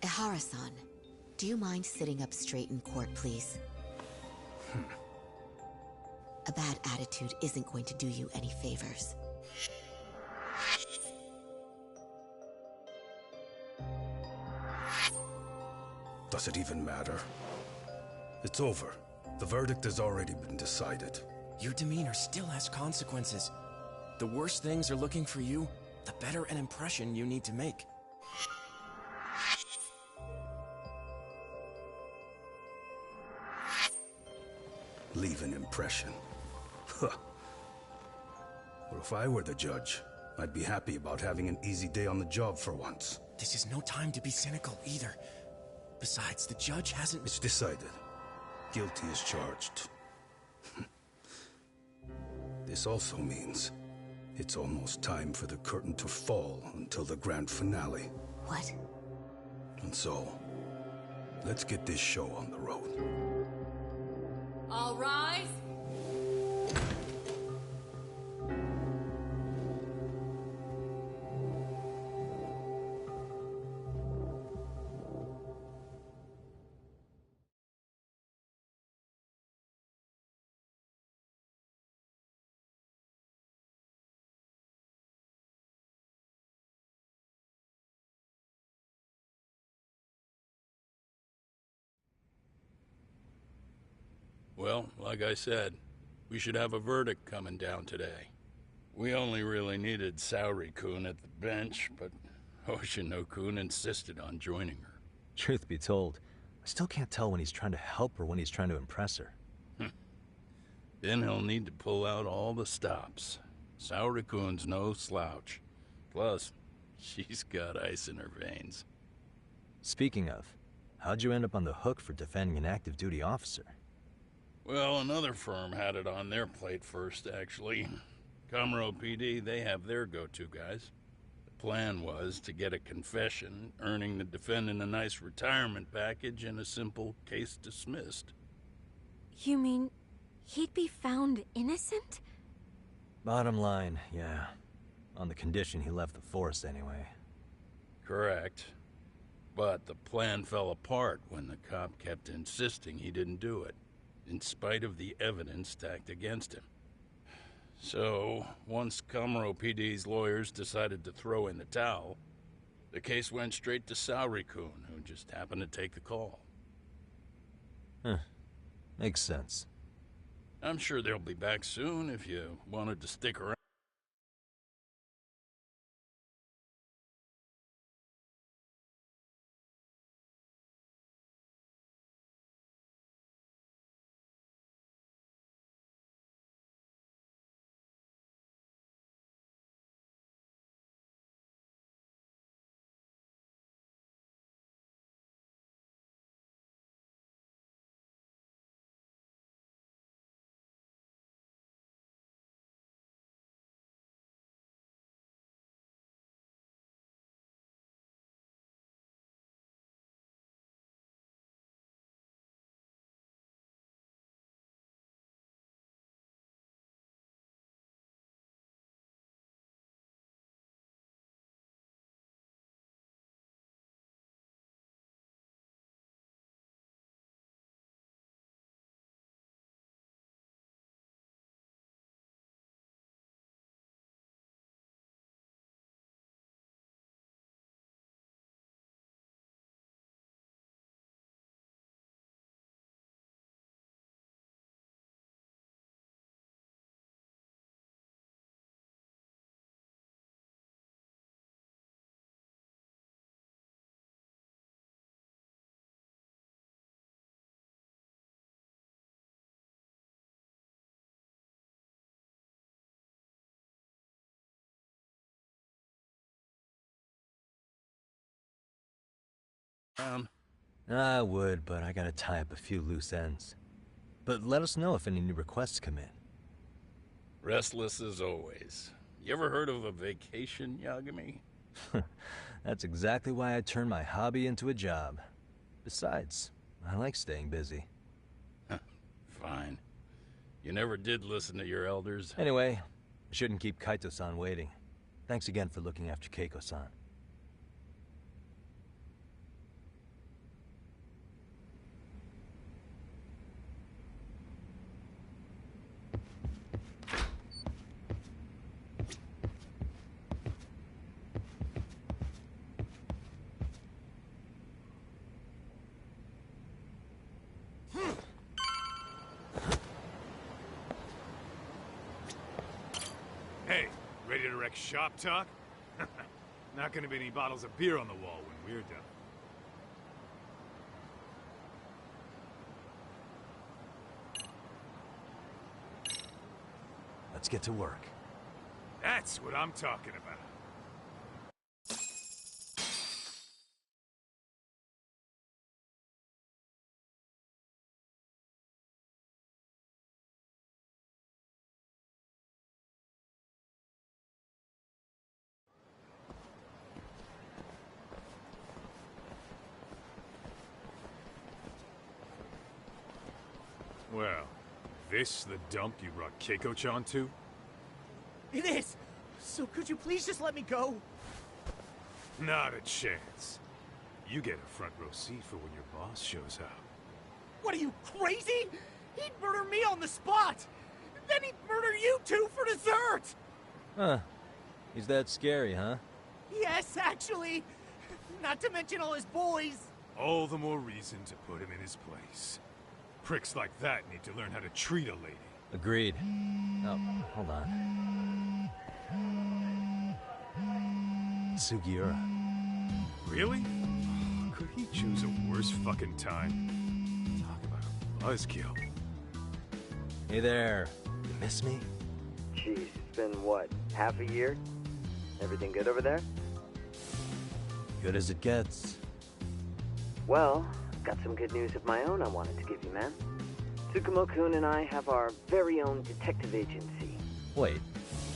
Ehara-san, do you mind sitting up straight in court, please? A bad attitude isn't going to do you any favors. Does it even matter? It's over. The verdict has already been decided. Your demeanor still has consequences. The worse things are looking for you, the better an impression you need to make. Leave an impression. Huh. Well, if I were the judge, I'd be happy about having an easy day on the job for once. This is no time to be cynical either. Besides, the judge hasn't... It's decided. Guilty is charged. This also means it's almost time for the curtain to fall until the grand finale. What? And so, let's get this show on the road. All rise. Well, like I said, we should have a verdict coming down today. We only really needed Saori-kun at the bench, but Hoshino-kun insisted on joining her. Truth be told, I still can't tell when he's trying to help or when he's trying to impress her. Then he'll need to pull out all the stops. Saori-kun's no slouch. Plus, she's got ice in her veins. Speaking of, how'd you end up on the hook for defending an active duty officer? Well, another firm had it on their plate first, actually. Kamuro PD, they have their go-to guys. The plan was to get a confession, earning the defendant a nice retirement package and a simple case dismissed. You mean he'd be found innocent? Bottom line, yeah. On the condition he left the force anyway. Correct. But the plan fell apart when the cop kept insisting he didn't do it, in spite of the evidence stacked against him. So, once Kamuro PD's lawyers decided to throw in the towel, the case went straight to Saori-kun, who just happened to take the call. Huh. Makes sense. I'm sure they'll be back soon if you wanted to stick around. I would, but I gotta tie up a few loose ends. But let us know if any new requests come in. Restless as always. You ever heard of a vacation, Yagami? That's exactly why I turned my hobby into a job. Besides, I like staying busy. Fine. You never did listen to your elders. Anyway, I shouldn't keep Kaito-san waiting. Thanks again for looking after Keiko-san. Hey, ready to wreck shop talk? Not gonna be any bottles of beer on the wall when we're done. Let's get to work. That's what I'm talking about. Well, this the dump you brought Keiko-chan to? It is! So could you please just let me go? Not a chance. You get a front row seat for when your boss shows up. What are you, crazy? He'd murder me on the spot! Then he'd murder you two for dessert! Huh. He's that scary, huh? Yes, actually. Not to mention all his boys. All the more reason to put him in his place. Pricks like that need to learn how to treat a lady. Agreed. Oh, hold on. Sugiura. Really? Could he choose a worse fucking time? Talk about a buzzkill. Hey there. You miss me? Jeez, it's been what, half a year? Everything good over there? Good as it gets. Well, I've got some good news of my own I wanted to give you, man. Tsukumo-kun and I have our very own detective agency. Wait,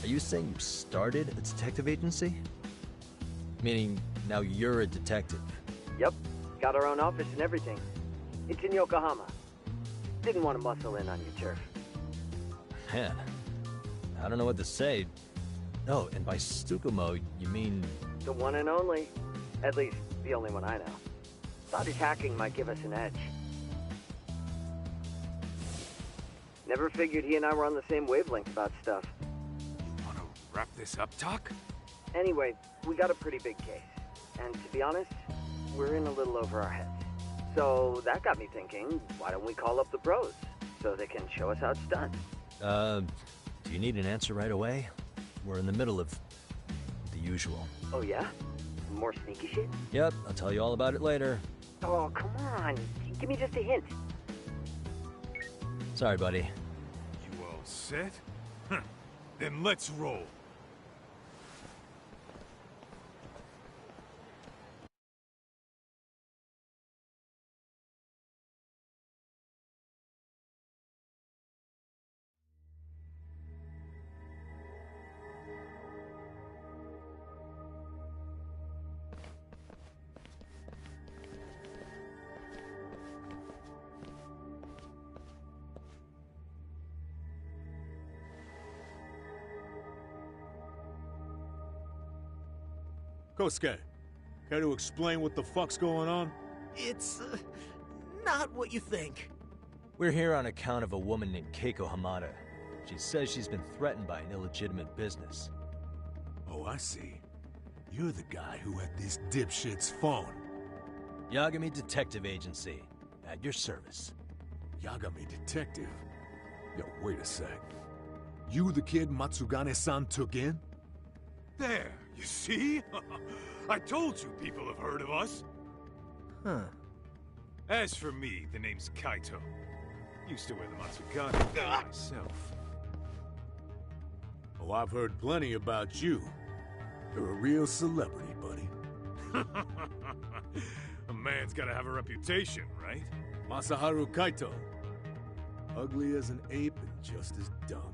are you saying you started a detective agency? Meaning, now you're a detective? Yep, got our own office and everything. It's in Yokohama. Didn't want to muscle in on your turf. Man, I don't know what to say. Oh, and by Tsukumo, you mean... The one and only. At least, the only one I know. Thought his hacking might give us an edge. Never figured he and I were on the same wavelength about stuff. Wanna wrap this up, Doc? Anyway, we got a pretty big case. And to be honest, we're in a little over our heads. So that got me thinking, why don't we call up the pros? So they can show us how it's done. Do you need an answer right away? We're in the middle of the usual. Oh yeah? More sneaky shit? Yep, I'll tell you all about it later. Oh, come on. Give me just a hint. Sorry, buddy. You all set? Then let's roll. Kosuke, care to explain what the fuck's going on? It's, not what you think. We're here on account of a woman named Keiko Hamada. She says she's been threatened by an illegitimate business. Oh, I see. You're the guy who had this dipshit's phone. Yagami Detective Agency. At your service. Yagami Detective? Yo, wait a sec. You the kid Matsugane-san took in? There, you see? I told you people have heard of us. Huh. As for me, the name's Kaito. Used to wear the Matsugane myself. Oh, I've heard plenty about you. You're a real celebrity, buddy. man's gotta have a reputation, right? Masaharu Kaito. Ugly as an ape and just as dumb.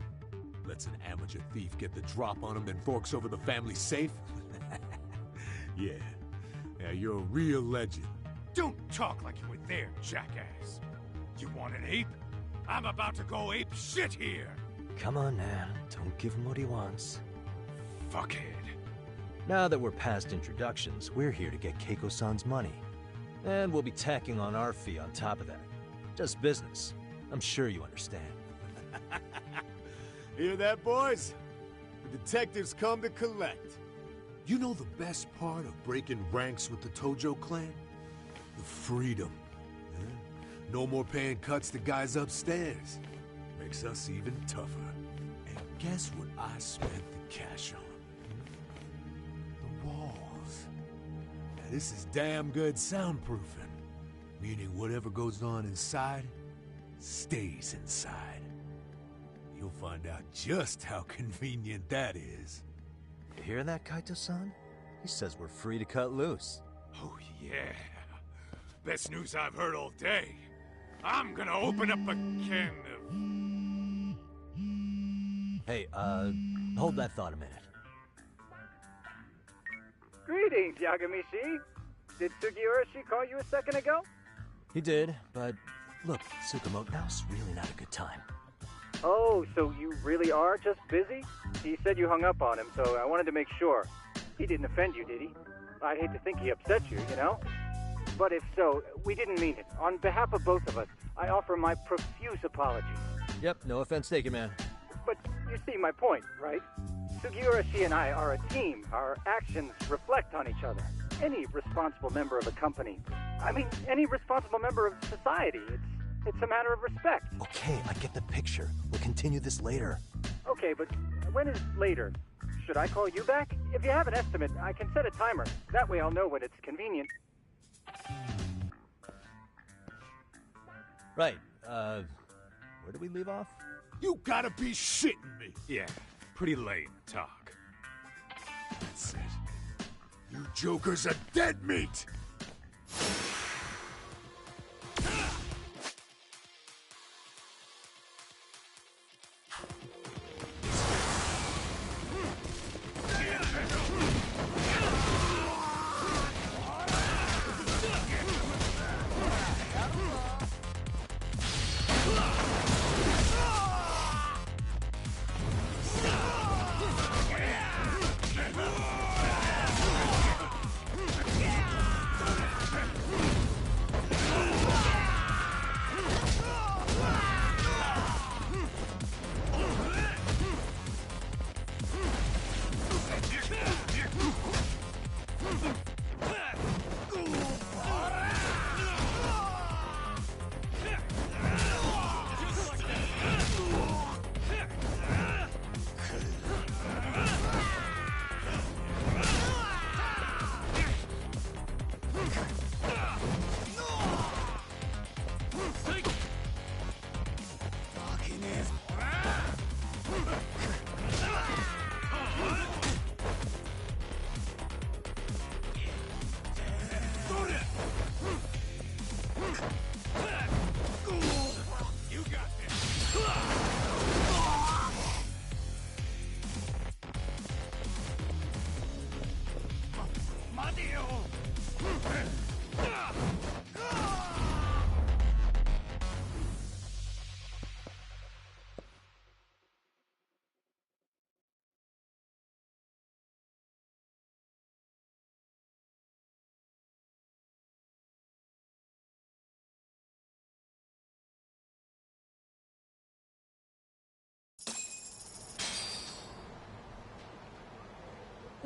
Lets an amateur thief get the drop on him, then forks over the family safe? Yeah, you're a real legend. Don't talk like you were there, jackass. You want an ape? I'm about to go ape shit here. Come on now, don't give him what he wants. Fuckhead. Now that we're past introductions, we're here to get Keiko-san's money. And we'll be tacking on our fee on top of that. Just business. I'm sure you understand. Hear that, boys? The detectives come to collect. You know the best part of breaking ranks with the Tojo clan? The freedom. Yeah? No more paying cuts to guys upstairs. Makes us even tougher. And guess what I spent the cash on? The walls. Now this is damn good soundproofing. Meaning whatever goes on inside, stays inside. You'll find out just how convenient that is. You hear that, Kaito-san? He says we're free to cut loose. Oh, yeah. Best news I've heard all day. I'm gonna open up a can of... Hey, hold that thought a minute. Greetings, Yagami-shi. Did Sugiura-shi call you a second ago? He did, but look, Tsukumo, now's really not a good time. Oh, so you really are just busy? He said you hung up on him, so I wanted to make sure. He didn't offend you, did he? I'd hate to think he upset you, you know? But if so, we didn't mean it. On behalf of both of us, I offer my profuse apologies. Yep, no offense taken, man. But you see my point, right? Sugiura-shi and I are a team. Our actions reflect on each other. Any responsible member of a company, any responsible member of society, it's a matter of respect. Okay, I get the picture. We'll continue this later. Okay, but when is later? Should I call you back? If you have an estimate, I can set a timer. That way I'll know when it's convenient. Right, where did we leave off? You gotta be shitting me! Yeah, pretty lame talk. That's it. You jokers are dead meat!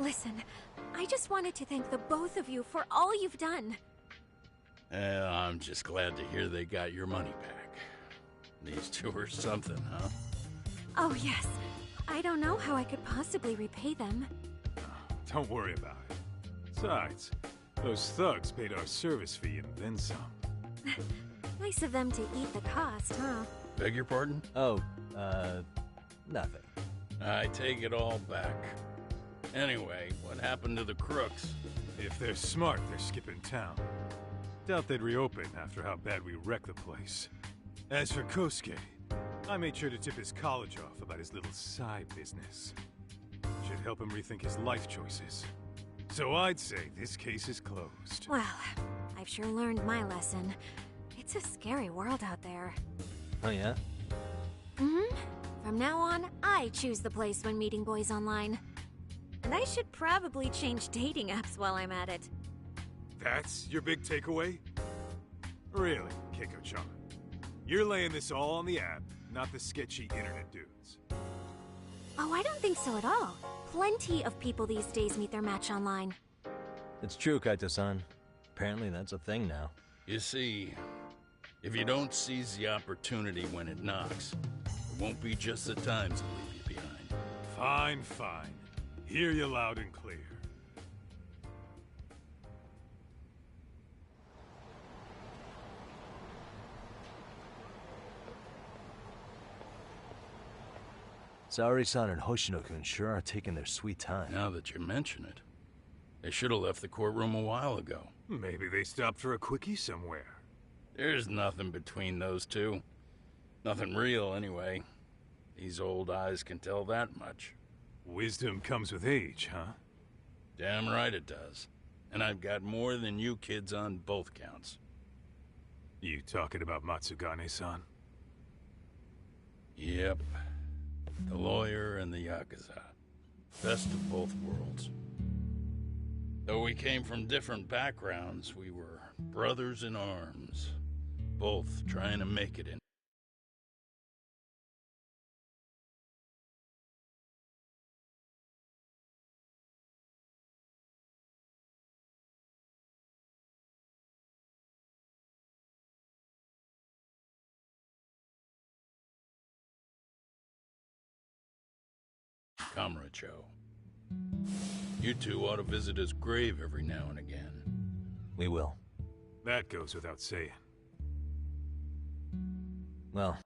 Listen, I just wanted to thank the both of you for all you've done. I'm just glad to hear they got your money back. These two are something, huh? Oh, yes. I don't know how I could possibly repay them. Don't worry about it. Besides, those thugs paid our service fee and then some. Nice of them to eat the cost, huh? Beg your pardon? Oh, nothing. I take it all back. Anyway, what happened to the crooks? If they're smart, they're skipping town. Doubt they'd reopen after how bad we wrecked the place. As for Kosuke, I made sure to tip his college off about his little side business. Should help him rethink his life choices. So I'd say this case is closed. Well, I've sure learned my lesson. It's a scary world out there. Oh yeah? Mm-hmm. From now on, I choose the place when meeting boys online. And I should probably change dating apps while I'm at it. That's your big takeaway? Really, Keiko-chan? You're laying this all on the app, not the sketchy internet dudes. Oh, I don't think so at all. Plenty of people these days meet their match online. It's true, Kaito-san. Apparently that's a thing now. You see, if you don't seize the opportunity when it knocks, it won't be just the times that leave you behind. Fine, fine. Hear you loud and clear. Saori-san and Hoshino-kun sure are taking their sweet time. Now that you mention it, they should have left the courtroom a while ago. Maybe they stopped for a quickie somewhere. There's nothing between those two. Nothing real, anyway. These old eyes can tell that much. Wisdom comes with age, huh? Damn right it does. And I've got more than you kids on both counts. You talking about Matsugane-san? Yep. The lawyer and the Yakuza. Best of both worlds. Though we came from different backgrounds, we were brothers in arms. Both trying to make it in. Kamurocho. You two ought to visit his grave every now and again. We will. That goes without saying. Well,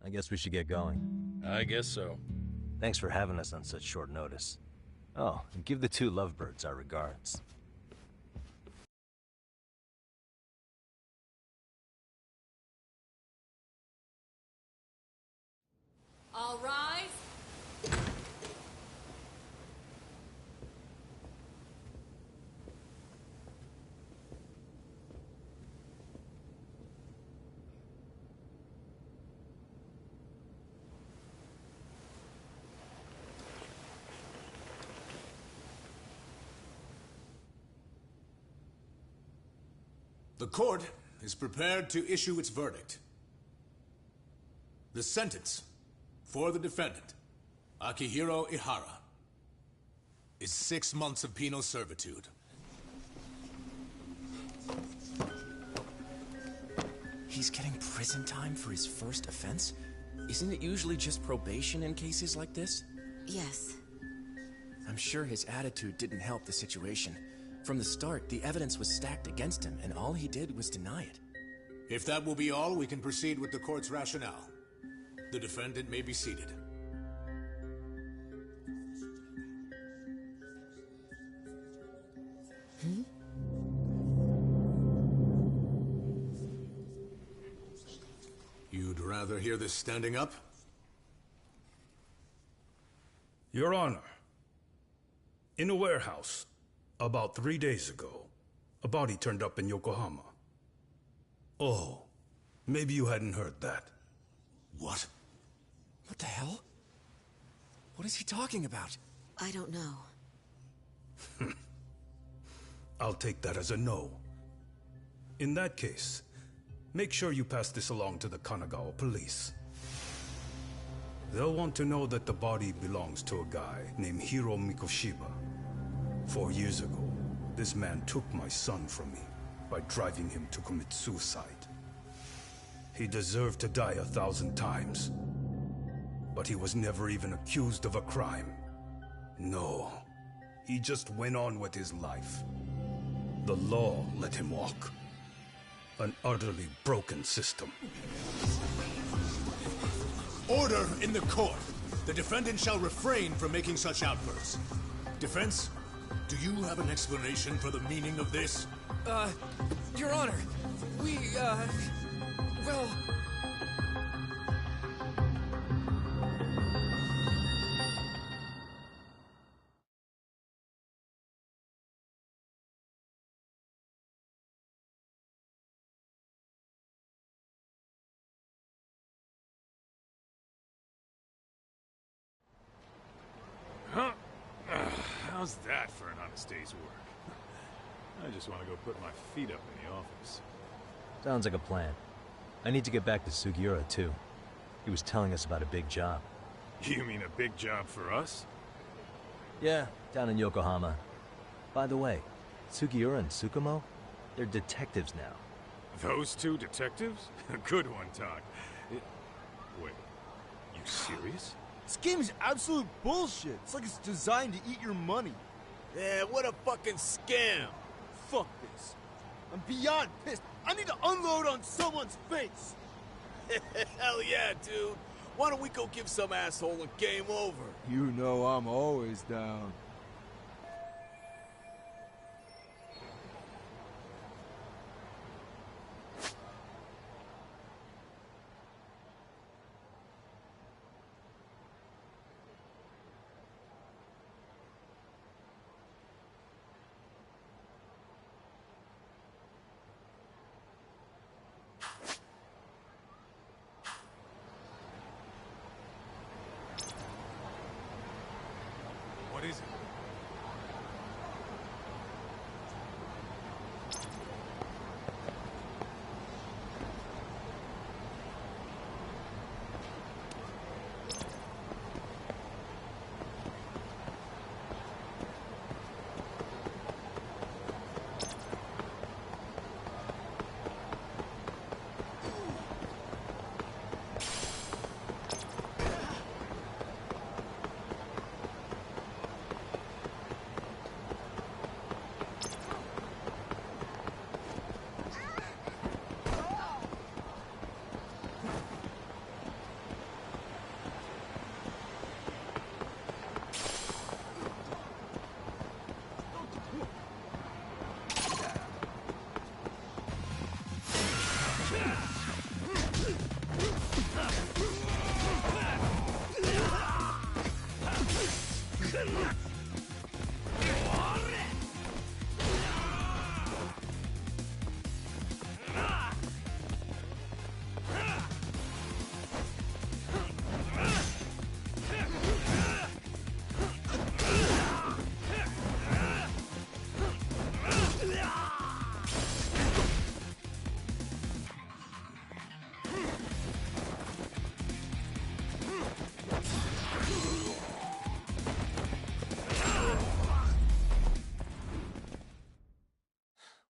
I guess we should get going. I guess so. Thanks for having us on such short notice. Oh, and give the two lovebirds our regards. All rise. The court is prepared to issue its verdict. The sentence for the defendant, Akihiro Ihara, is 6 months of penal servitude. He's getting prison time for his first offense? Isn't it usually just probation in cases like this? Yes. I'm sure his attitude didn't help the situation. From the start, the evidence was stacked against him, and all he did was deny it. If that will be all, we can proceed with the court's rationale. The defendant may be seated. You'd rather hear this standing up? Your Honor, in a warehouse, about 3 days ago, a body turned up in Yokohama. Oh, maybe you hadn't heard that. What? What the hell? What is he talking about? I don't know. I'll take that as a no. In that case, make sure you pass this along to the Kanagawa police. They'll want to know that the body belongs to a guy named Hiro Mikoshiba. 4 years ago, this man took my son from me by driving him to commit suicide. He deserved to die 1,000 times, but he was never even accused of a crime. No, he just went on with his life. The law let him walk. An utterly broken system. Order in the court! The defendant shall refrain from making such outbursts. Defense, do you have an explanation for the meaning of this? Your Honor, well... Huh? How's that for an honest day's work? I just want to go put my feet up in the office. Sounds like a plan. I need to get back to Sugiura, too. He was telling us about a big job. You mean a big job for us? Yeah, down in Yokohama. By the way, Sugiura and Tsukumo, they're detectives now. Those two detectives? Good one, Todd. Wait, you serious? This game is absolute bullshit. It's like it's designed to eat your money. Yeah, what a fucking scam. Fuck this. I'm beyond pissed. I need to unload on someone's face. Hell yeah, dude. Why don't we go give some asshole a game over? You know I'm always down. What is it?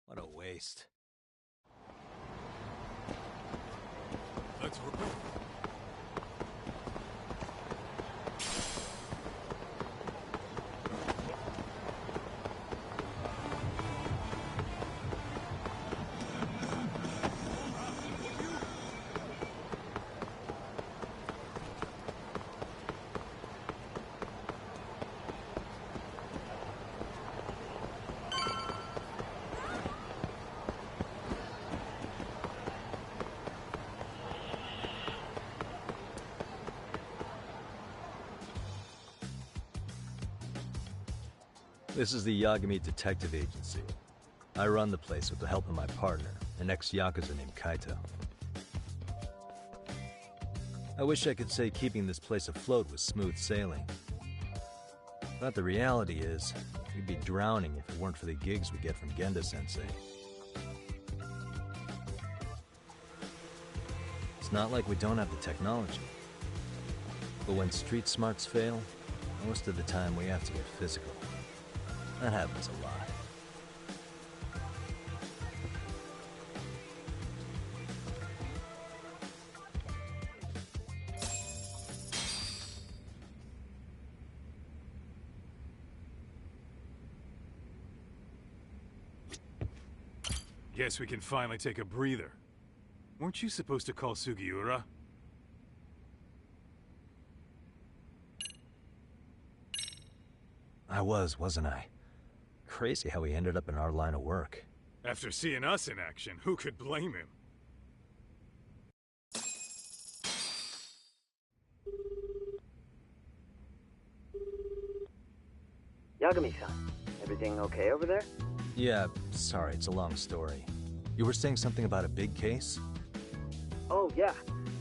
What a waste. Let's report. This is the Yagami Detective Agency. I run the place with the help of my partner, an ex-Yakuza named Kaito. I wish I could say keeping this place afloat was smooth sailing. But the reality is, we'd be drowning if it weren't for the gigs we get from Genda-sensei. It's not like we don't have the technology. But when street smarts fail, most of the time we have to get physical. That happens a lot. Guess we can finally take a breather. Weren't you supposed to call Sugiura? I wasn't I? Crazy how he ended up in our line of work. After seeing us in action, who could blame him? Yagami-san, everything okay over there? Yeah, sorry, it's a long story. You were saying something about a big case? Oh, yeah.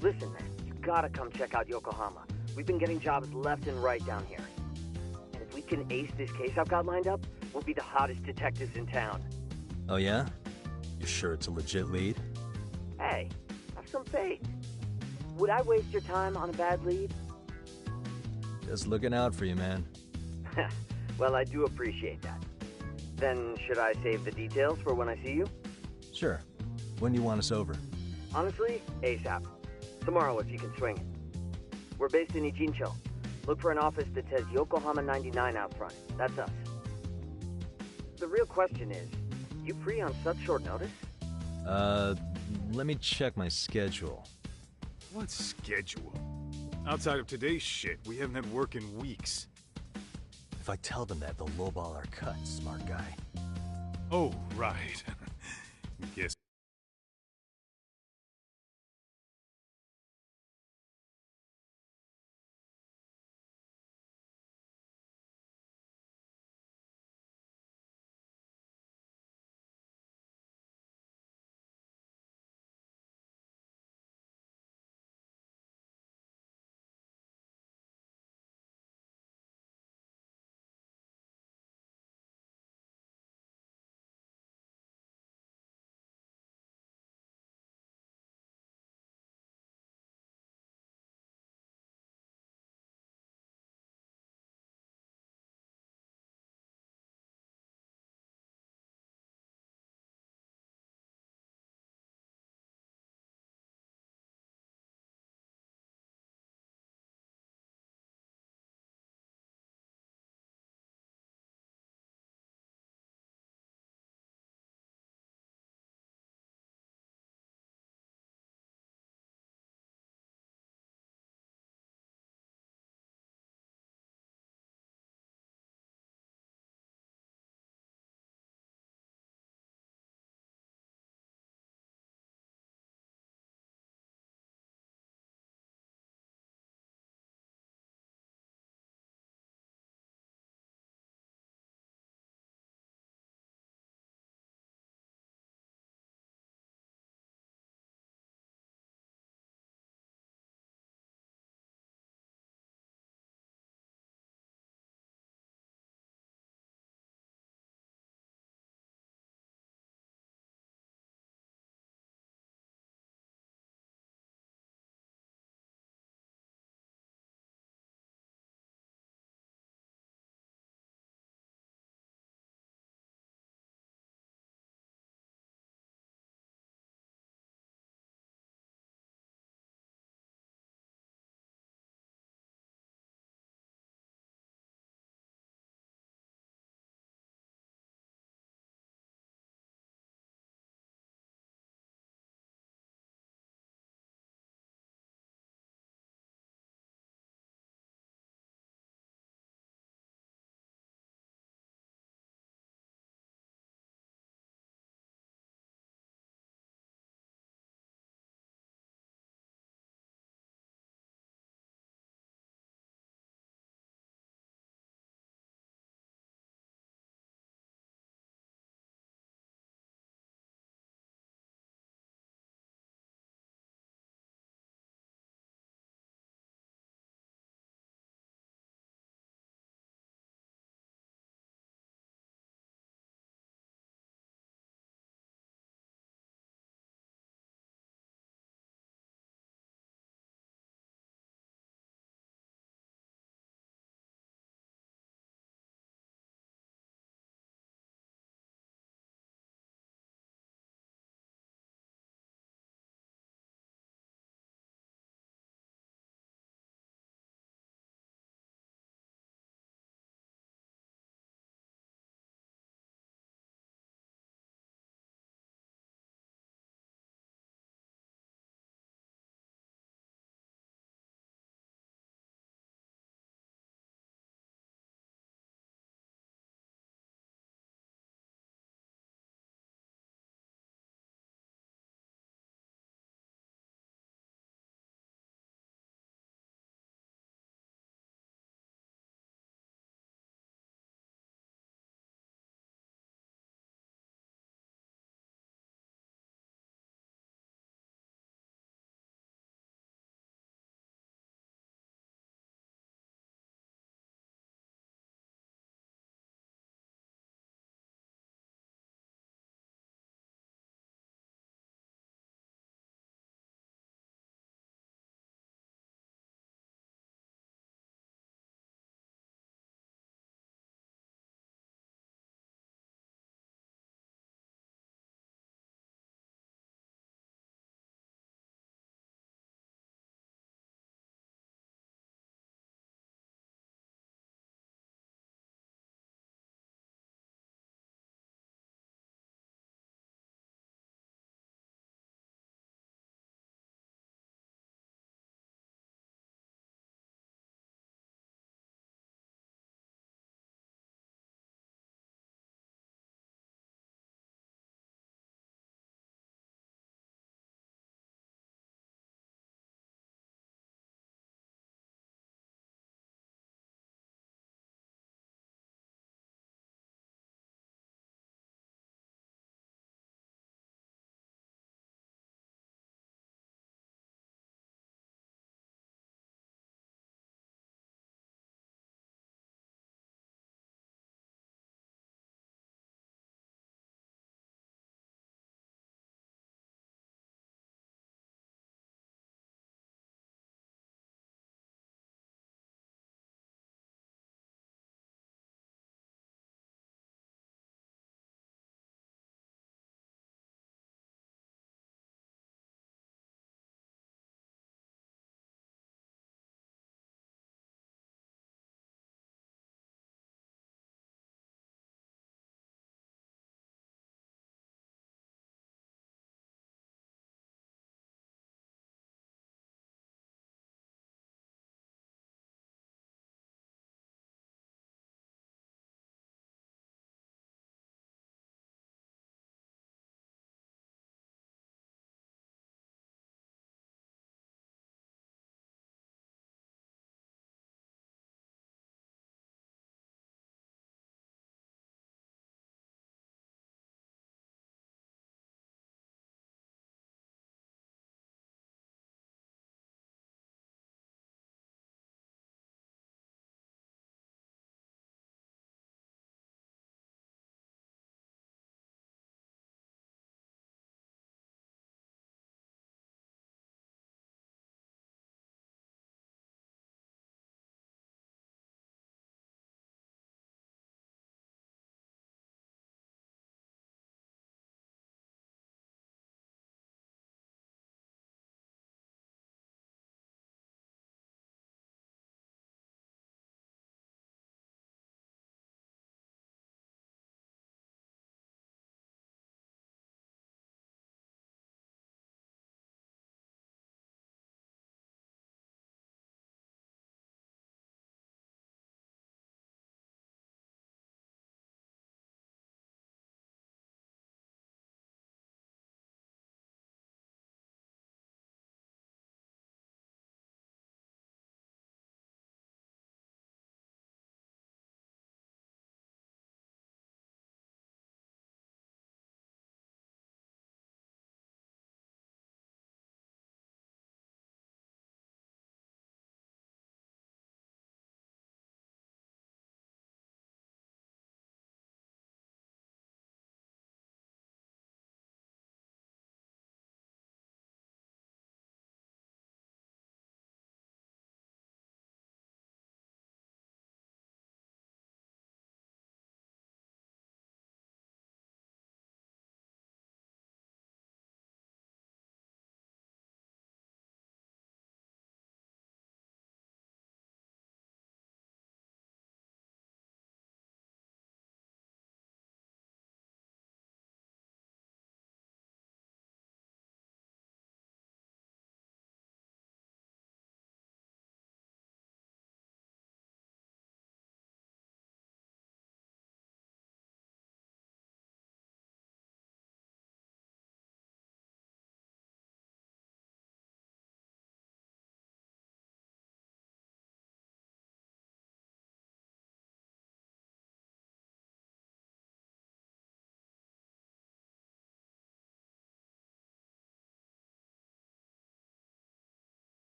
Listen, man, you gotta come check out Yokohama. We've been getting jobs left and right down here. And if we can ace this case I've got lined up, we'll be the hottest detectives in town. Oh yeah? You sure it's a legit lead? Hey, have some faith. Would I waste your time on a bad lead? Just looking out for you, man. Well, I do appreciate that. Then, should I save the details for when I see you? Sure. When do you want us over? Honestly, ASAP. Tomorrow if you can swing it. We're based in Ijincho. Look for an office that says Yokohama 99 out front. That's us. The real question is, you free on such short notice? Let me check my schedule. What schedule? Outside of today's shit, we haven't had work in weeks. If I tell them that, they'll lowball our cut, smart guy. Oh, right. Guess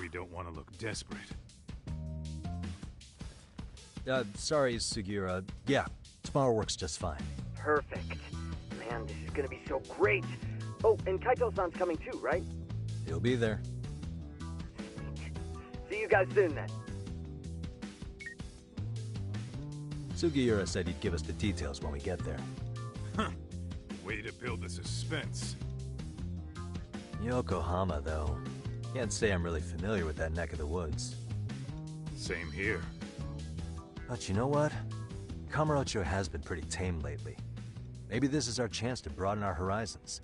We don't want to look desperate. Sorry, Sugiura. Yeah, tomorrow works just fine. Perfect. Man, this is gonna be so great. Oh, and Kaito-san's coming too, right? He'll be there. See you guys soon, then. Sugiura said he'd give us the details when we get there. Huh. Way to build the suspense. Yokohama, though. Can't say I'm really familiar with that neck of the woods. Same here. But you know what? Kamurocho has been pretty tame lately. Maybe this is our chance to broaden our horizons.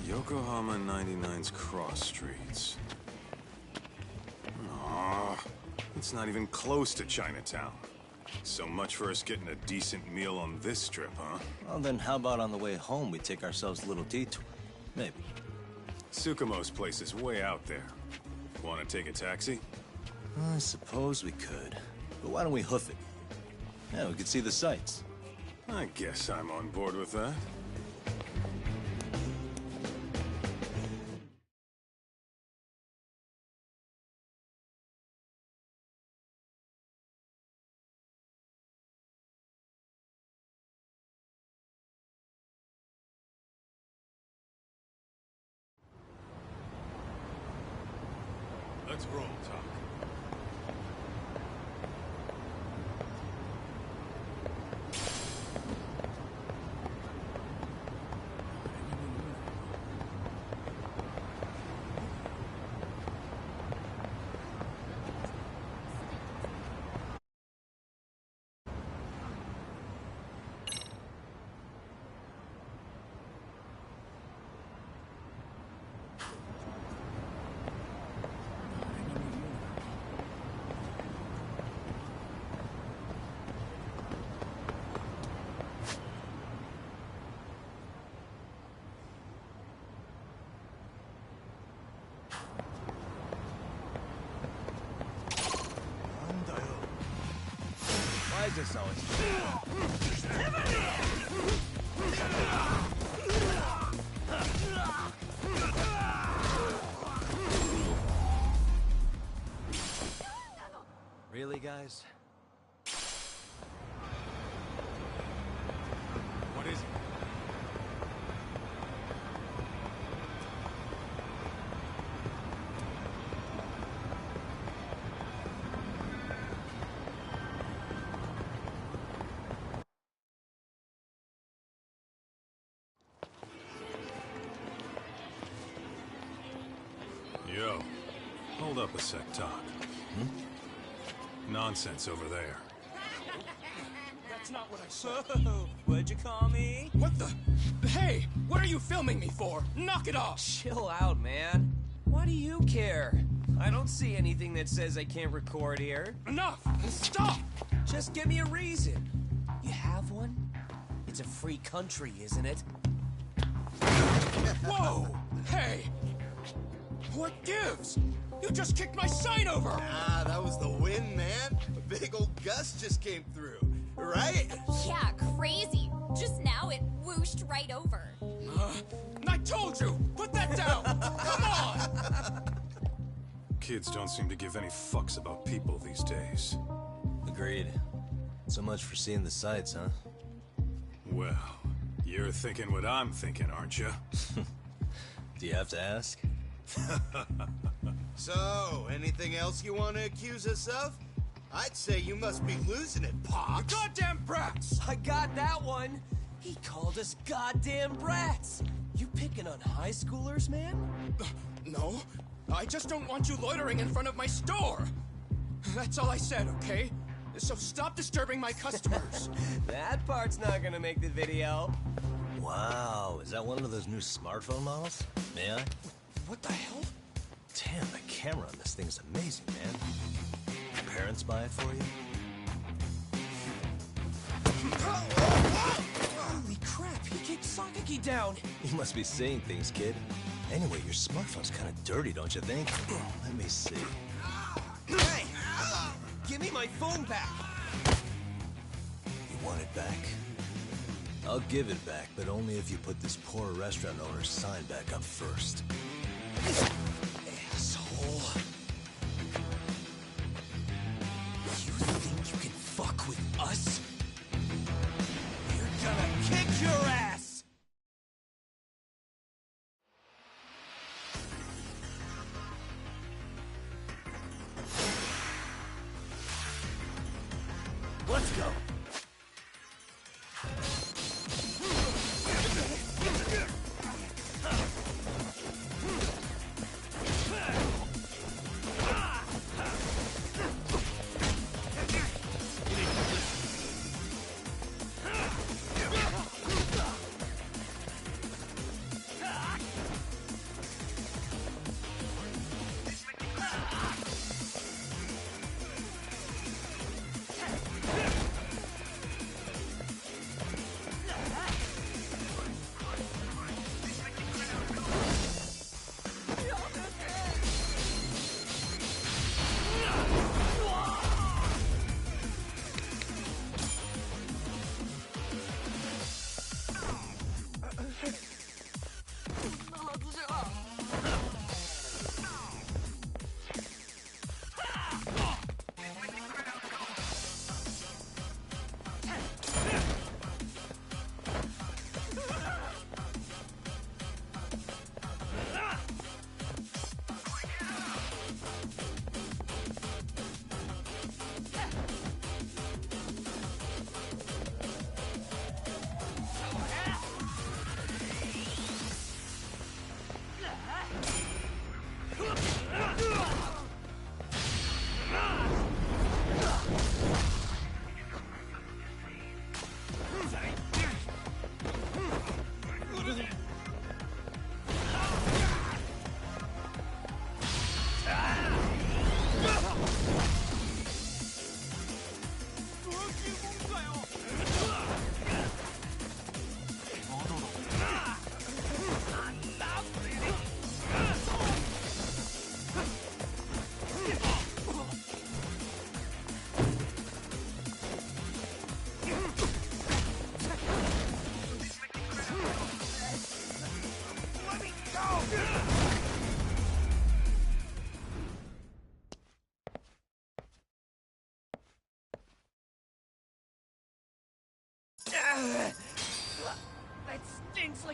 Yokohama 99's cross streets. Aw, it's not even close to Chinatown. So much for us getting a decent meal on this strip, huh? Well, then how about on the way home we take ourselves a little detour? Maybe. Tsukumo's place is way out there. Want to take a taxi? I suppose we could. But why don't we hoof it? Yeah, we could see the sights. I guess I'm on board with that. Let's roll, Talk. I just always... Really, guys? What is it? Yo, hold up a sec, Doc. Nonsense over there. That's not what I said. What'd you call me? What the? Hey, what are you filming me for? Knock it off! Chill out, man. Why do you care? I don't see anything that says I can't record here. Enough! Stop! Just give me a reason. You have one? It's a free country, isn't it? Whoa! Hey! What gives? You just kicked my sign over! Ah, that was the wind, man. A big old gust just came through, right? Yeah, crazy. Just now it whooshed right over. I told you! Put that down! Come on! Kids don't seem to give any fucks about people these days. Agreed. So much for seeing the sights, huh? Well, you're thinking what I'm thinking, aren't you? Do you have to ask? So, anything else you want to accuse us of? I'd say you must be losing it, Pops. You goddamn brats! I got that one. He called us goddamn brats. You picking on high schoolers, man? No, I just don't want you loitering in front of my store. That's all I said, okay? So stop disturbing my customers. That part's not gonna make the video. Wow, is that one of those new smartphone models? May I? What the hell? Damn, the camera on this thing's amazing, man. Your parents buy it for you? Holy crap, he kicked Sakaki down. You must be seeing things, kid. Anyway, your smartphone's kind of dirty, don't you think? Let me see. Hey! Give me my phone back! You want it back? I'll give it back, but only if you put this poor restaurant owner's sign back up first. Asshole. You think you can fuck with us? You're gonna kick your ass! Let's go.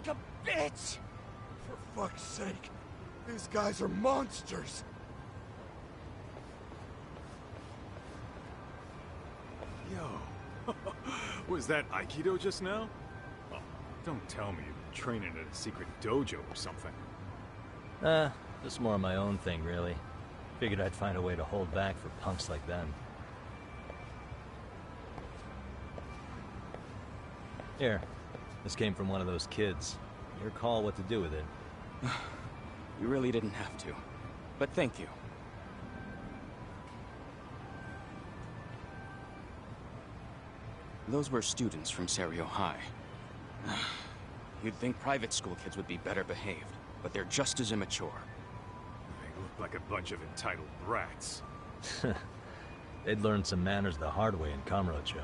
like a bitch! For fuck's sake, these guys are monsters! Yo, was that Aikido just now? Oh, don't tell me you're training at a secret dojo or something. Just more of my own thing, really. Figured I'd find a way to hold back for punks like them. Here, this came from one of those kids. Your call what to do with it. You really didn't have to. But thank you. Those were students from Serio High. You'd think private school kids would be better behaved, but they're just as immature. They look like a bunch of entitled brats. They'd learned some manners the hard way in Kamurocho.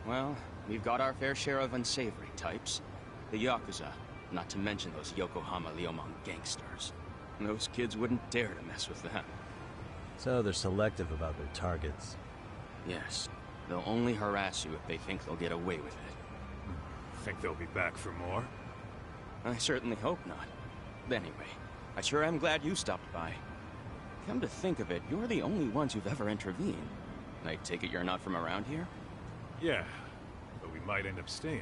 Well, we've got our fair share of unsavory types. The Yakuza, not to mention those Yokohama Liomon gangsters. Those kids wouldn't dare to mess with them. So they're selective about their targets. Yes. They'll only harass you if they think they'll get away with it. Think they'll be back for more? I certainly hope not. But anyway, I sure am glad you stopped by. Come to think of it, you're the only ones who've ever intervened. I take it you're not from around here? Yeah, but we might end up staying.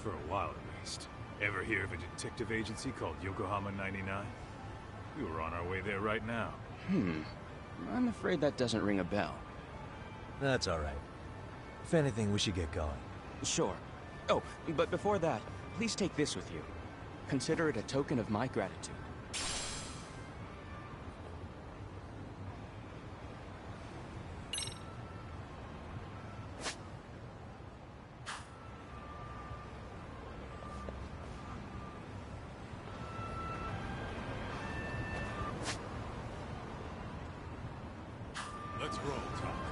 For a while at least. Ever hear of a detective agency called Yokohama 99? We were on our way there right now. I'm afraid that doesn't ring a bell. That's all right. If anything, we should get going. Sure. Oh, but before that, please take this with you. Consider it a token of my gratitude. Let's roll, Tom.